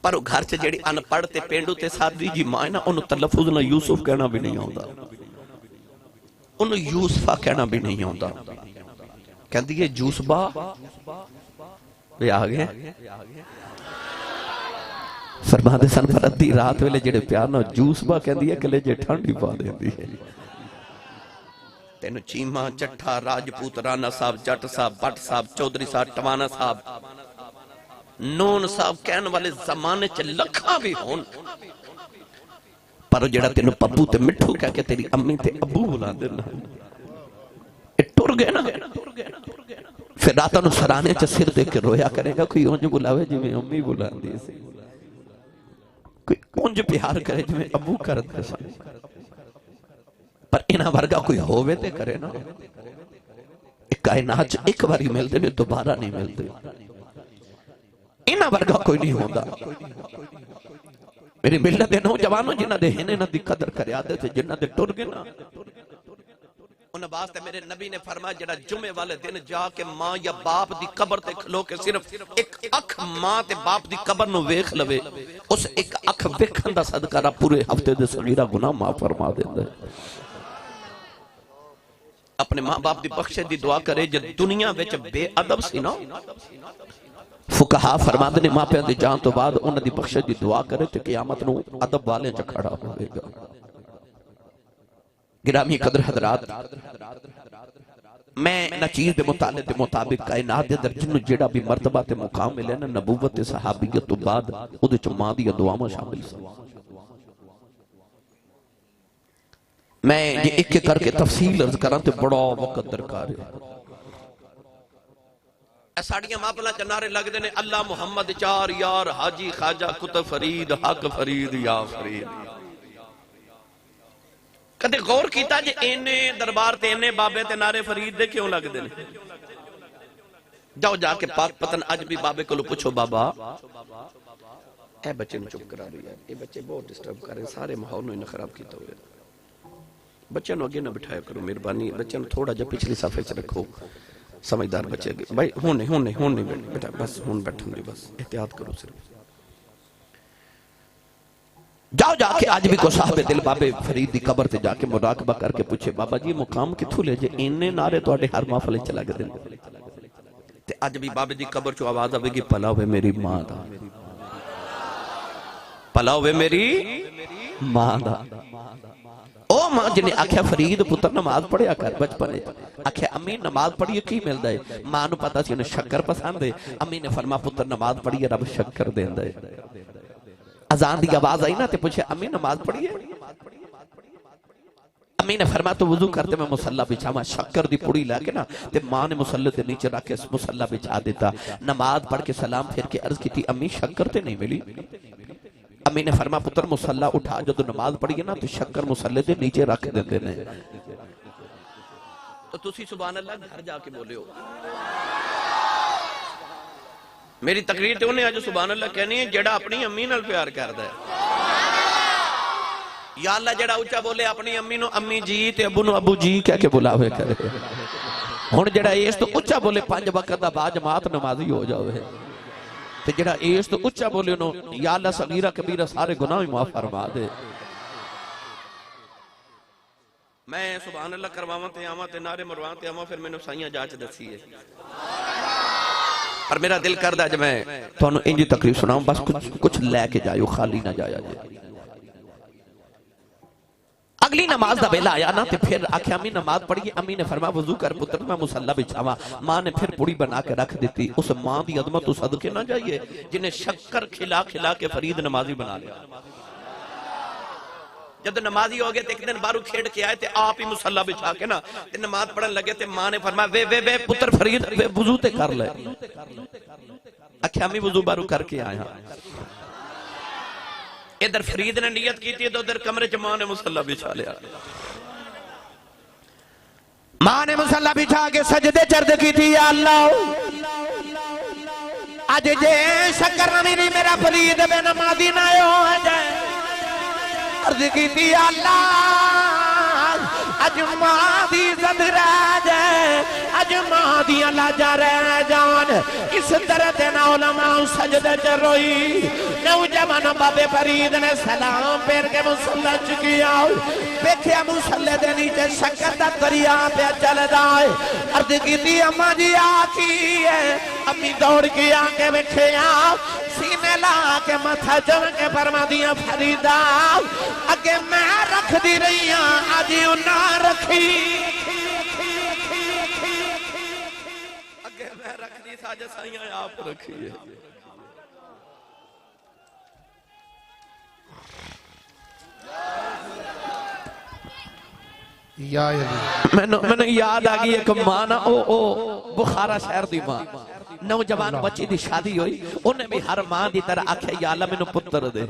پر وہ گھر سے جیڑی ان پڑھتے پینڈو تے سادی جی ماں نا انہوں تلفظ نہ یوسف کہنا بھی نہیں ہوتا انہوں یوسفہ کہنا بھی نہیں ہوتا کہندی ہے جوسبا بے آگے فرما دے سن پر ادھی رات ویلے جڑے پیانا جوسبا کہندی ہے کلے جے ٹھنڈی پا دیندی ہے تینو چیمہ چٹھا راجپوت رانا صاحب جٹ صاحب بٹ صاحب چودری صاحب ٹوانا صاحب نون صاحب کہن والے زمانے چ لکھاں بھی ہون پر جڑا تینو پپو تے مٹھو کہہ کے تیری امی تے ابو بلا دینا ٹر گئے نا پھر راتاں نو سرانے چ سر دے کے رویا کرے گا کوئی اونج بلاوے جی میں امی بلا دی سی کوئی اونج پیار کرے جی میں ابو کر دے سن پر انہاں ورگا کوئی ہووے تے کرے نا ایک کائنات ایک باری ملدے نے دوبارہ نہیں ملدے انہاں ورگا کوئی نہیں ہوندا میری ملت دے نوجوانوں جنہ دے ہنے نہ دی قدر کریا دے تھے جنہ دے ٹر گئے نا ان واسطے میرے نبی نے فرمایا جڑا جمعے والے دن جا کے ماں یا باپ دی قبر تے کھلو کے صرف ایک اکھ ماں تے باپ دی قبر نو ویکھ لوے اس ایک اکھ ویکھن دا صدقہ رب پورے ہفتے دے صغیرہ گناہ معاف فرما دیندا ہے اپنے ماں باپ دی بخشے دی دعا کرے جے دنیا وچ بے ادب سی نا فقہا فرماندے نے ماں پیو دی جان تو بعد انہاں دی بخشے دی دعا کرے تے قیامت نو ادب والے چ کھڑا ہوے گا گرامی قدر حضرات میں نہ چیز دے مطالعے دے مطابق کائنات دے اندر جنوں جیڑا بھی مرتبہ تے مقام ملے نا نبوت تے صحابیت تو بعد او دے چ ماں دی دعاواں شامل سن میں یہ ایک ایک کر کے تفصیل عرض کراں تے بڑا وقت درکار ہے ساڑیاں ماپلا چنارے لگ دینے اللہ محمد چار یار حاجی خواجہ کتب فرید حق فرید یا فرید کدے غور کیتا جے اینے دربار تے اینے بابے تے نارے فرید دے کیوں لگ دینے جاؤ جا کے پاک پتن اج بھی بابے کو لو پوچھو بابا اے بچے نو چپ کرا رہی ہے اے بچے بہت ڈسٹرب کر رہے ہیں سارے ماحول نو انہیں خراب کیتا ہوئے بچے نو اگے نہ بٹھایا کرو مہربانی بچے نو تھوڑا جا پچھلی صفحے چ رکھو سمجھدار بچے گئے بھائی ہون نہیں بیٹا بس ہون بیٹھوں گے بس احتیاط کرو صرف جاؤ جا کے آج بھی کو صاحب دل بابے فرید دی قبر تے جا کے مراقبہ کر کے پوچھے بابا جی مقام کتھوں لے جے اننے نعرے تواڈے ہر محفل چلا گئے دل تے اج بھی بابے دی قبر چوں آواز آوے گی پلا ہوئے میری ماں دا پلا ہوئے میری ماں دا او ماں جنہیں آکھیا فرید پتر نماز پڑھیا کر بچپنے آکھیا امی نماز پڑھیے کی ملدا ہے ماں نو پتہ سی انہیں شکر پسند ہے امی نے فرما پتر نماز پڑھیے رب شکر دیندا ہے اذان دی آواز آئی نا تے پوچھے امی نماز پڑھیے امی نے فرما تو وضو کرتے میں مصلی بچھاواں شکر دی پوڑی لے کے نا تے ماں نے مصلی دے نیچے رکھ کے مصلی بچھا دیتا نماز پڑھ کے سلام پھر کے عرض کی تھی امی شکر تے نہیں ملی امی نے فرما پتر مصلی اٹھا جو نماز پڑھیے نا تو شکر مصلی دے نیچے رکھ دیتے ہیں تو تسی سبحان اللہ گھر جا کے بولے ہو میری تقریر تے انہیں آج سبحان اللہ کہنی ہے جڑا اپنی امی نال پیار کردا ہے یا اللہ جڑا اونچا بولے اپنی امی نو امی جی تے ابو نو ابو جی کہہ کے بلاوے کرے ہن جڑا اس تو اونچا بولے 5 وقت دا با جماعت نمازی ہو جاوے تے جڑا اس تو اونچا بولے نو یا اللہ صغیرہ کبیرہ سارے گناہ معاف فرما دے میں سبحان اللہ کرواواں تے آواں تے نعرے مرواں تے آواں پھر مینوں سائیاں جاچ دسی ہے اور میرا دل کردہ جب میں تو انہوں انجی تقریر سناؤں بس کچھ لے کے جائیو خالی نہ جایا جائے اگلی نماز دا بیلا آیا نا تے پھر آکھے امی نماز پڑھیے امی نے فرما وضو کر پتر میں مصلی بچھاواں ماں نے پھر پوڑی بنا کے رکھ دیتی اس ماں دی عظمت تو صدقے نہ جائیے جنہیں شکر کھلا کھلا کے فرید نمازی بنا لیا جب نمازی ہو گئے تے ایک دن بارو کھیڑ کے آئے تے آپ ہی مصلی بچھا کے نا تے نماز پڑھن لگے تے ماں نے فرمایا وے پتر فرید وضو تے کر لے اکھے امی وضو بارو کر کے آیا ادھر فرید نے نیت کی تھی تو ادھر کمرے چ ماں نے مصلی بچھا لیا ماں نے مصلی بچھا کے سجدے چرد کی تھی یا اللہ آج جے شکر نمیری میرا فرید بے نمازی نہ ہو جائے عرض کی تھی یا اللہ اج ماں دی زد رہ جائے اج ماں دی اللہ جا رہ جان اس طرح دینا علماء سجدہ چر روئی نوجوان بابے فرید نے سلام پیر کے مصلی چکی آؤ بیٹھے مصلی دے نیچے شکر دا دریا پہ چل دائے عرض کی تھی اماں جی آتی ہے امی دوڑ کی آنکھیں بیٹھے آؤ سینے لا کے متھا جم کے فرما دیا فریدہ اگے میں رکھ دی رہی ہاں آجی انہاں رکھی اگے میں رکھ دی ساجہ سائیاں آپ رکھی ہے یا علی میں نے یاد آگئی ایک ماں نا او بخارا شہر دی ماں نوجوان بچی دی شادی ہوئی انہیں بھی ہر ماں دی طرح آکھے یا اللہ میں نے پتر دے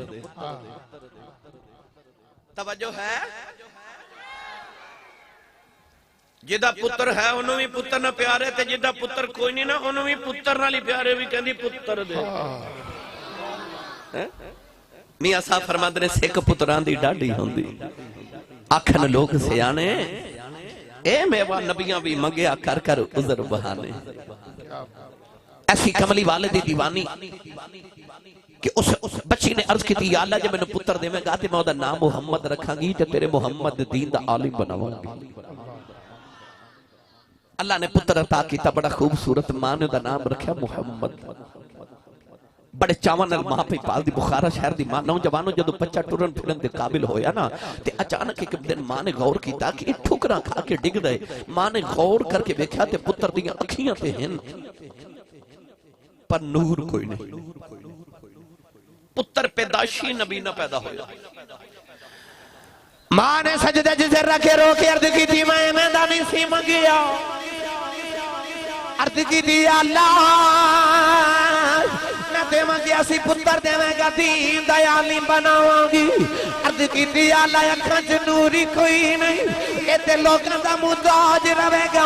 توجہ ہے جدہ پتر ہے انہوں بھی پتر نہ پیارے تے جدہ پتر کوئی نہیں نا انہوں بھی پتر نہ لی پیارے بھی کہندی پتر دے میاں صاحب فرماتے نے سیک پتران دی ڈاڈی ہوں دی آکھن لوگ سیانے اے میوہ نبیاں بھی منگیا کر کر عذر بہانے ایسی کملی والے دی دیوانی کہ اس بچی نے عرض کی تھی یا اللہ جب میں نے پتر دے میں کہا تے میں دا نام محمد رکھاں گی تے تیرے محمد دین دا عالم بناواں گی اللہ نے پتر عطا کیتا بڑا خوبصورت ماں نے دا نام رکھا محمد بڑے چاون ماں پہ پال دی بخارا شہر دی ماں نوجوانوں جدو بچہ ٹرن پھرن دے قابل ہویا نا تے اچانک ایک دن ماں نے غور کیتا کہ ٹھکراں کھا کے ڈگ دے ماں نے غور کر کے دیکھا تے پتر دیاں اکھیاں تے ہیں پر نور کوئی نہیں پتر پیدائشی نبی نہ پیدا ہویا ماں نے سجدہ جسے رکھے رو کے عرض کی تھی میں میدانی سی منگیا عرض کی تھی اللہ نہ دے منگیا سی پتر دے میں گا دین دیالی بناواں گی عرض کی تھی اللہ اکھاں چ نوری کوئی نہیں ایتے لوگاں دا محتاج رہے گا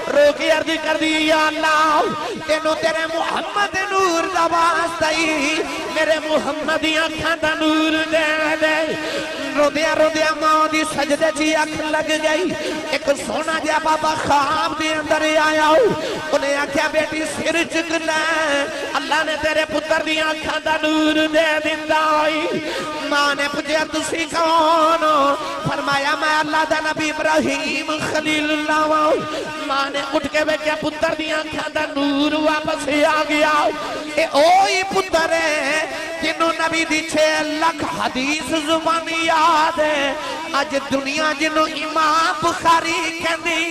رو کے عرض کر دی یا اللہ تینوں تیرے محمد نور دا واسطہ ہی میرے محمد دی اکھاں دا نور دے دے رو دیا ماں دی سجدے چی اکھ لگ گئی ایک سونا جا بابا خواب دی اندر آیا انہیں آکھیا بیٹی سر چک لے اللہ نے تیرے پتر دی آنکھاں دا نور دے دیتا ہوئی ماں نے پوچھا تسی کون فرمایا میں اللہ دا نبی ابراہیم خلیل اللہ ماں نے اٹھ کے بیٹھا پتر دی آنکھاں دا نور واپس آ گیا اے اوہی پتر ہے جنہوں نبی دی 6 لاکھ حدیث زبانی یاد ہے آج دنیا جنہوں امام بخاری کہنی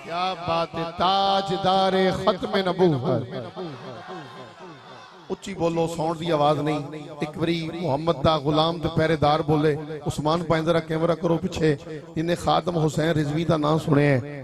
کیا بات ہے تاجدار ختم نبوت اچھی بولو ساؤنڈ دی آواز نہیں ایک بری محمد دا غلام تے پہرے دار بولے عثمان پائندرہ کیمرہ کرو پچھے جنہیں خادم حسین رضوی دا نام سنے ہیں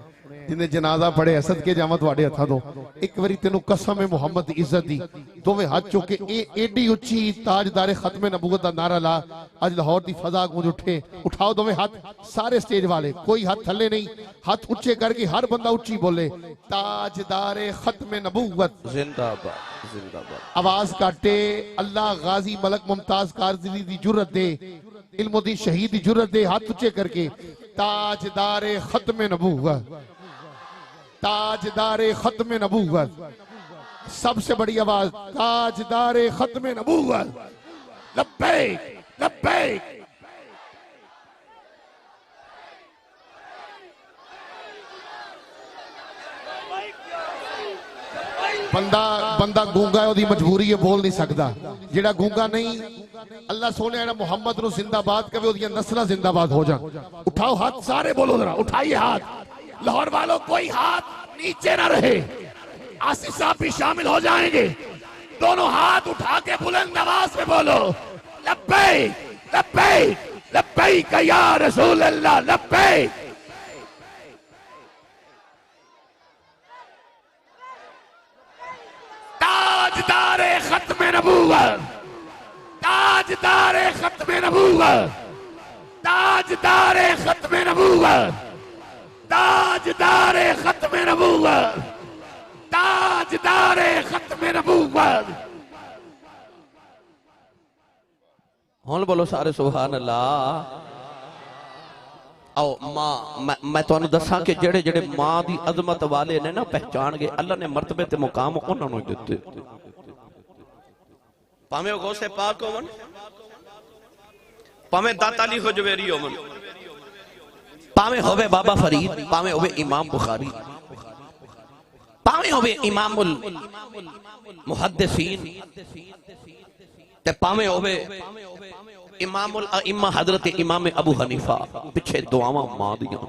جنہیں جنازہ پڑھے حسد کے جامت واڑے اتھا دو ایک بری تینوں قسم محمد دی عزت دی دو میں ہاتھ چوکے ایڈی اچھی تاجدار ختم نبوت دا نعرہ لا آج لاہور دی فضا کو مجھے اٹھاؤ دو میں ہاتھ سارے سٹیج والے کوئی ہاتھ تھلے نہیں ہاتھ اچھے کر کے ہر بندہ اچھی بولے تاجدار ختم نبوت زندہ باد زندہ باد آواز کاٹے اللہ غازی ملک ممتاز کارزلی دی جرت دے علم دی شہید دی جرت دے ہاتھ اچھے کر کے تاجدار ختم نبوت تاجدار ختم نبوت سب سے بڑی آواز تاجدار ختم نبوت لبیک لبیک بندہ گونگا ہے وہ دی مجبوری ہے بول نہیں سکتا جیڑا گونگا نہیں اللہ سونے ہے محمد نو زندہ باد کبھی وہ دیا نسلہ زندہ باد ہو جا اٹھاؤ ہاتھ سارے بولو ذرا اٹھائیے ہاتھ لاہور والوں کوئی ہاتھ نیچے نہ رہے آصف صاحب بھی شامل ہو جائیں گے دونوں ہاتھ اٹھا کے بلند آواز میں بولو لبیک لبیک لبیک یا رسول اللہ لبیک تاجدار ختم نبوت تاجدار ختم نبوت تاجدار ختم نبوت تاجدار ختم نبوت تاجدار ختم نبوت ہون بولو سارے سبحان اللہ او ماں میں تو انہوں دساں کہ جڑے جڑے ماں دی عظمت والے نے نا پہچان گئے اللہ نے مرتبے تے مقام انہوں نے دیتے پامے غوث پاک ہو من پامے داتا علی حجویری ہو من پامے ہوئے بابا فرید پامے ہوئے امام بخاری پامے ہوئے امام المحدثین تے پامے ہوئے امام الائمہ حضرت امام ابو حنیفہ پچھے دعاواں ماں دیاں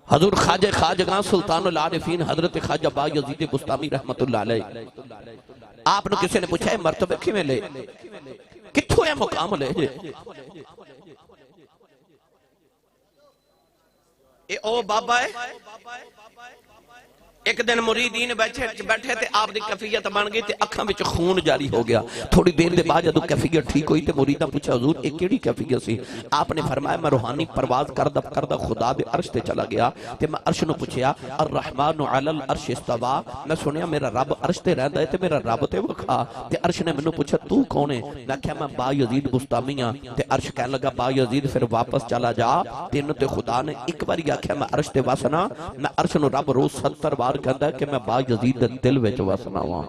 حضور خواجہ خواجگاں سلطان العارفین حضرت خواجہ با یزید بستامی رحمت اللہ علیہ آپ نے کسی نے پوچھا ہے مرتبہ کی میں لے کتھو ہے مقام لے جے اے او بابا ہے ایک دن مریدین بیٹھے تے آپ دی کیفیت بن گئی تے اکھاں وچ خون جاری ہو گیا. تھوڑی دیر دے بعد جدوں کیفیت ٹھیک ہوئی تے مریداں پوچھا حضور ایک کیڑی کیفیت سی؟ آپ نے فرمایا میں روحانی پرواز کردہ خدا دے عرش تے چلا گیا تے میں عرش نو پوچھیا الرحمن علی العرش استوا. میں سنیا میرا رب عرش تے رہندا ہے تے میرا رب تے وکھا. تے عرش نے مینوں پوچھا تو کون ہے؟ میں کہیا میں با یزید بستامی ہاں. تے عرش کہنے لگا با یزید پھر واپس چلا جا. تینوں تے خدا نے ایک بار آکھیا میں عرش تے وسنا. میں عرش نو رب روز 70 بار کہندا ہے کہ میں با یزید دے دل وچ وسنا وا.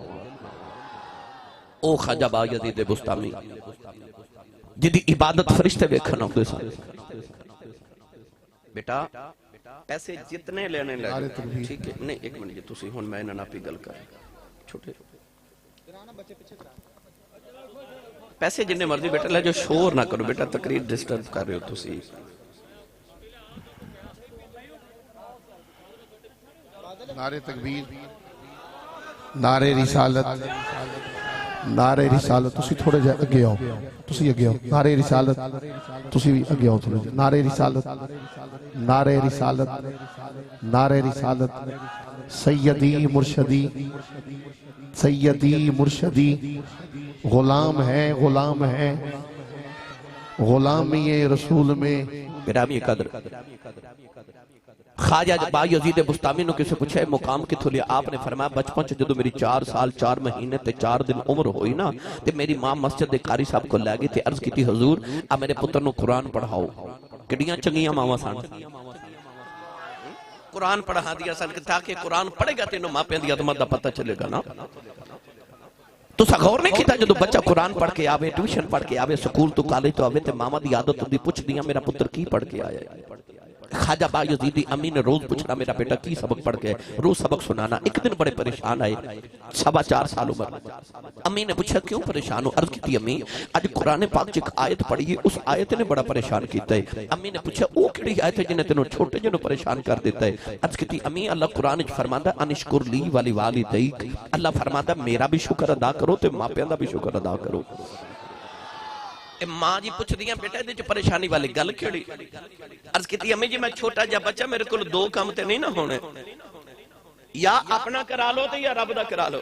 او خواجہ با یزید بستامی جدی عبادت فرشتے ویکھن آندے سن. بیٹا پیسے جتنے لینے لگے ٹھیک ہے نہیں ایک منٹ جی تسی ہن میں انہاں نال پی گل کر چھوٹے پیسے جننے مرضی بیٹا لے جو شور نہ کرو بیٹا تقریر ڈسٹرب کر رہے ہو تسی. نعرے تکبیر نعرے رسالت نعرے رسالت. تسی تھوڑے جا اگے آؤ تسی اگے آؤ. نعرے رسالت تسی بھی اگے آؤ تھوڑے جا. نعرے رسالت نعرے رسالت نعرے رسالت. سیدی مرشدی سیدی مرشدی غلام ہے غلام ہے غلامی رسول میں. گرامی قدر خواجہ با یزید بستامی نو کسے پوچھے مقام کتھوں لیا؟ آپ نے فرمایا بچپن چ جدوں میری 4 سال 4 مہینے تے 4 دن عمر ہوئی نا تے میری ماں مسجد دے قاری صاحب کو لے گئی تے عرض کیتی حضور آ میرے پتر نو قرآن پڑھاؤ. کڈیاں چنگیاں ماواں سن قرآن پڑھا دیا سن تاکہ قرآن پڑھے گا تینوں ماپیاں دی عظمت دا پتہ چلے گا نا. تو سا غور نہیں کیتا جدو بچہ قرآن پڑھ کے آوے ٹیوشن پڑھ کے آوے سکول تو کالج تو آوے تے ماما دی عادت ہوندی پوچھ دیاں میرا پتر کی پڑھ کے آیا ہے. خواجہ با یزیدی امی نے روز پوچھنا میرا بیٹا کی سبق پڑھ کے روز سبق سنانا. ایک دن بڑے پریشان آئے 4.25 سال عمر. امی نے پوچھا کیوں پریشان ہو؟ عرض کی امی آج قرآن پاک چ ایک آیت پڑھی ہے اس آیت نے بڑا پریشان کیتا ہے. امی نے پوچھا او کیڑی آیت ہے جنے تینوں چھوٹے جنوں پریشان کر دیتا ہے؟ عرض کی امی اللہ قرآن وچ فرماندا انشکر لی ولی والدیک. اللہ فرماندا میرا بھی شکر ادا کرو تے ماپیاں دا بھی شکر ادا کرو. ماں جی پوچھ دیاں بیٹا دے چ پریشانی والی گل کیڑی؟ عرض کیتی امی جی میں چھوٹا جا بچہ میرے کول 2 کام تے نہیں نہ ہونے یا اپنا کرا لو تے یا رب دا کرا لو.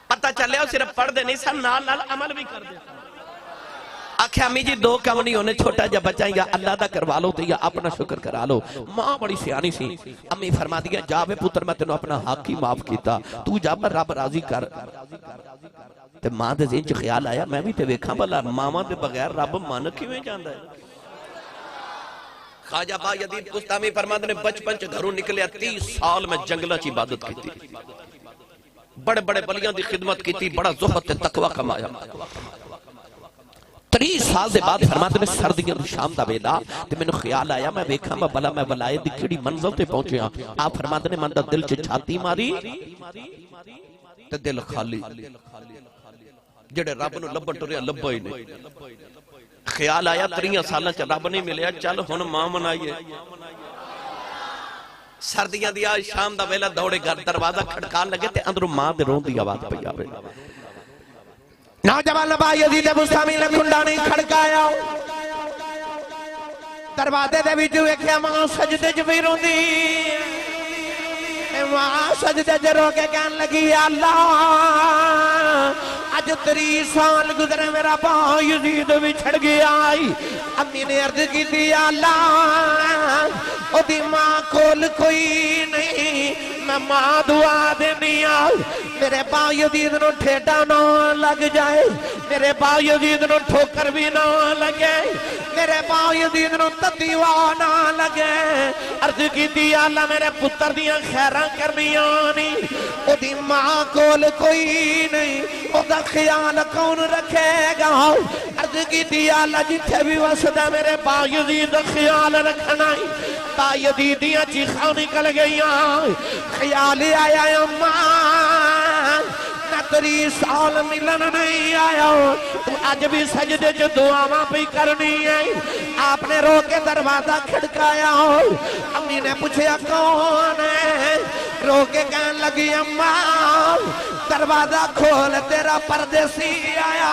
پتہ چلے ہو صرف پڑھ دے نہیں سن نال نال عمل بھی کر دے. آکھے امی جی 2 کام نہیں ہونے چھوٹا جا بچہ یا اللہ دا کروا لو تے یا اپنا شکر کرا لو. ماں بڑی سیانی سی. امی فرما دیا جا بے پتر میں تینوں اپنا حق ہی معاف کیتا تو جا پر رب راضی کر. تے ماں دے ذہن چ خیال آیا میں بھی تے ویکھاں بھلا ماواں دے بغیر رب من کیویں جاندا ہے. خواجہ با یزید بستامی فرماندے نے بچپن چ گھروں نکلیا 30 سال میں جنگلاں چ عبادت کیتی بڑے بڑے ولیاں دی خدمت کیتی بڑا زہد تے تقوی کمایا. 30 سال دے بعد فرماندے نے سردیاں دی شام دا ویلا تے مینوں خیال آیا میں ویکھاں بھلا میں ولایت دی کیڑی منزل تے پہنچیا. آپ فرماندے نے من دا دل چ چھاتی ماری تے دل خالی. جڑے رب نو لبن ٹریا لبا ہی نہیں. خیال آیا 30 سالاں چ رب نہیں ملیا چل ہن ماں منائیے. سردیاں دی شام دا ویلا دوڑے گھر دروازہ کھڑکان لگے تے اندروں ماں دے رون دی آواز پئی آوے. نوجوان با یزید بستامی نے کنڈا نہیں کھڑکایا. دروازے دے وچ ویکھیا ماں سجدے وچ وی روندی. ماں سجدے وچ رو کے کہن لگی یا اللہ اج 30 سال گزرے میرا با یزید وچھڑ گیا. امی نے عرض کی یا اللہ او دی ماں کول کوئی نہیں میں ماں دعا دینی آ میرے با یزید نو ٹھیڈا نہ لگ جائے میرے با یزید نو ٹھوکر بھی نہ لگے میرے با یزید نو تتیوا نہ لگے. عرض کی یا اللہ میرے پتر دیاں خیراں کرنیاں نہیں او دی ماں کول کوئی نہیں او دا خیال کون رکھے گا. عرض کی یا اللہ جتھے بھی وسدا میرے با یزید خیال رکھنا ہی. با یزید دیاں چیخاں نکل گئیاں. خیال آیا اماں میں 30 سال ملن نہیں آیا تو آج بھی سجدے جو دعاواں بھی کرنی ہے. آپ نے رو کے دروازہ کھڑکایا. امی نے پوچھا کون ہے؟ رو کے کہنے لگی اماں دروازہ کھول تیرا پردیسی آیا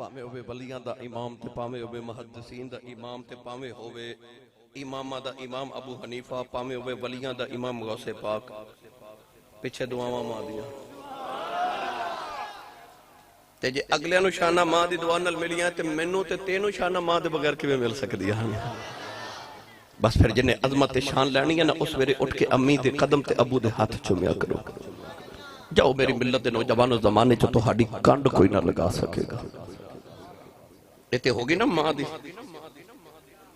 ਭਾਵੇਂ ਹੋਵੇ ਵਲੀਆਂ ਦਾ ਇਮਾਮ ਤੇ ਭਾਵੇਂ ਹੋਵੇ ਮੁਹੱਦਿਸੀਨ ਦਾ ਇਮਾਮ ਤੇ ਭਾਵੇਂ ਹੋਵੇ ਇਮਾਮਾਂ ਦਾ ਇਮਾਮ ਅਬੂ ਹਨੀਫਾ ਭਾਵੇਂ ਹੋਵੇ ਵਲੀਆਂ ਦਾ ਇਮਾਮ ਗੌਸੇ ਪਾਕ ਪਿੱਛੇ ਦੁਆਵਾਂ ਮਾਂ ਦੀਆਂ ਤੇ ਜੇ ਅਗਲਿਆਂ ਨੂੰ ਸ਼ਾਨਾ ਮਾਂ ਦੀ ਦੁਆ ਨਾਲ ਮਿਲੀਆਂ ਤੇ ਮੈਨੂੰ ਤੇ ਤੈਨੂੰ ਸ਼ਾਨਾ ਮਾਂ ਦੇ ਬਗੈਰ ਕਿਵੇਂ ਮਿਲ ਸਕਦੀਆਂ ਹਨ ਬਸ ਫਿਰ ਜਿੰਨੇ ਅਜ਼ਮਤ ਤੇ ਸ਼ਾਨ ਲੈਣੀ ਹੈ ਨਾ ਉਸ ਵੇਲੇ ਉੱਠ ਕੇ ਅੰਮੀ ਦੇ ਕਦਮ ਤੇ ਅਬੂ ਦੇ ਹੱਥ ਚੁੰਮਿਆ ਕਰੋ ਜਾਓ ਮੇਰੀ ਮਿਲਤ ਦੇ ਨੌਜਵਾਨੋ ਜ਼ਮਾਨੇ ਚ ਤੁਹਾਡੀ ਕੰਡ ਕੋਈ ਨਾ ਲਗਾ ਸਕੇਗਾ ਇਹ ਤੇ ਹੋ ਗਈ ਨਾ ਮਾਂ ਦੀ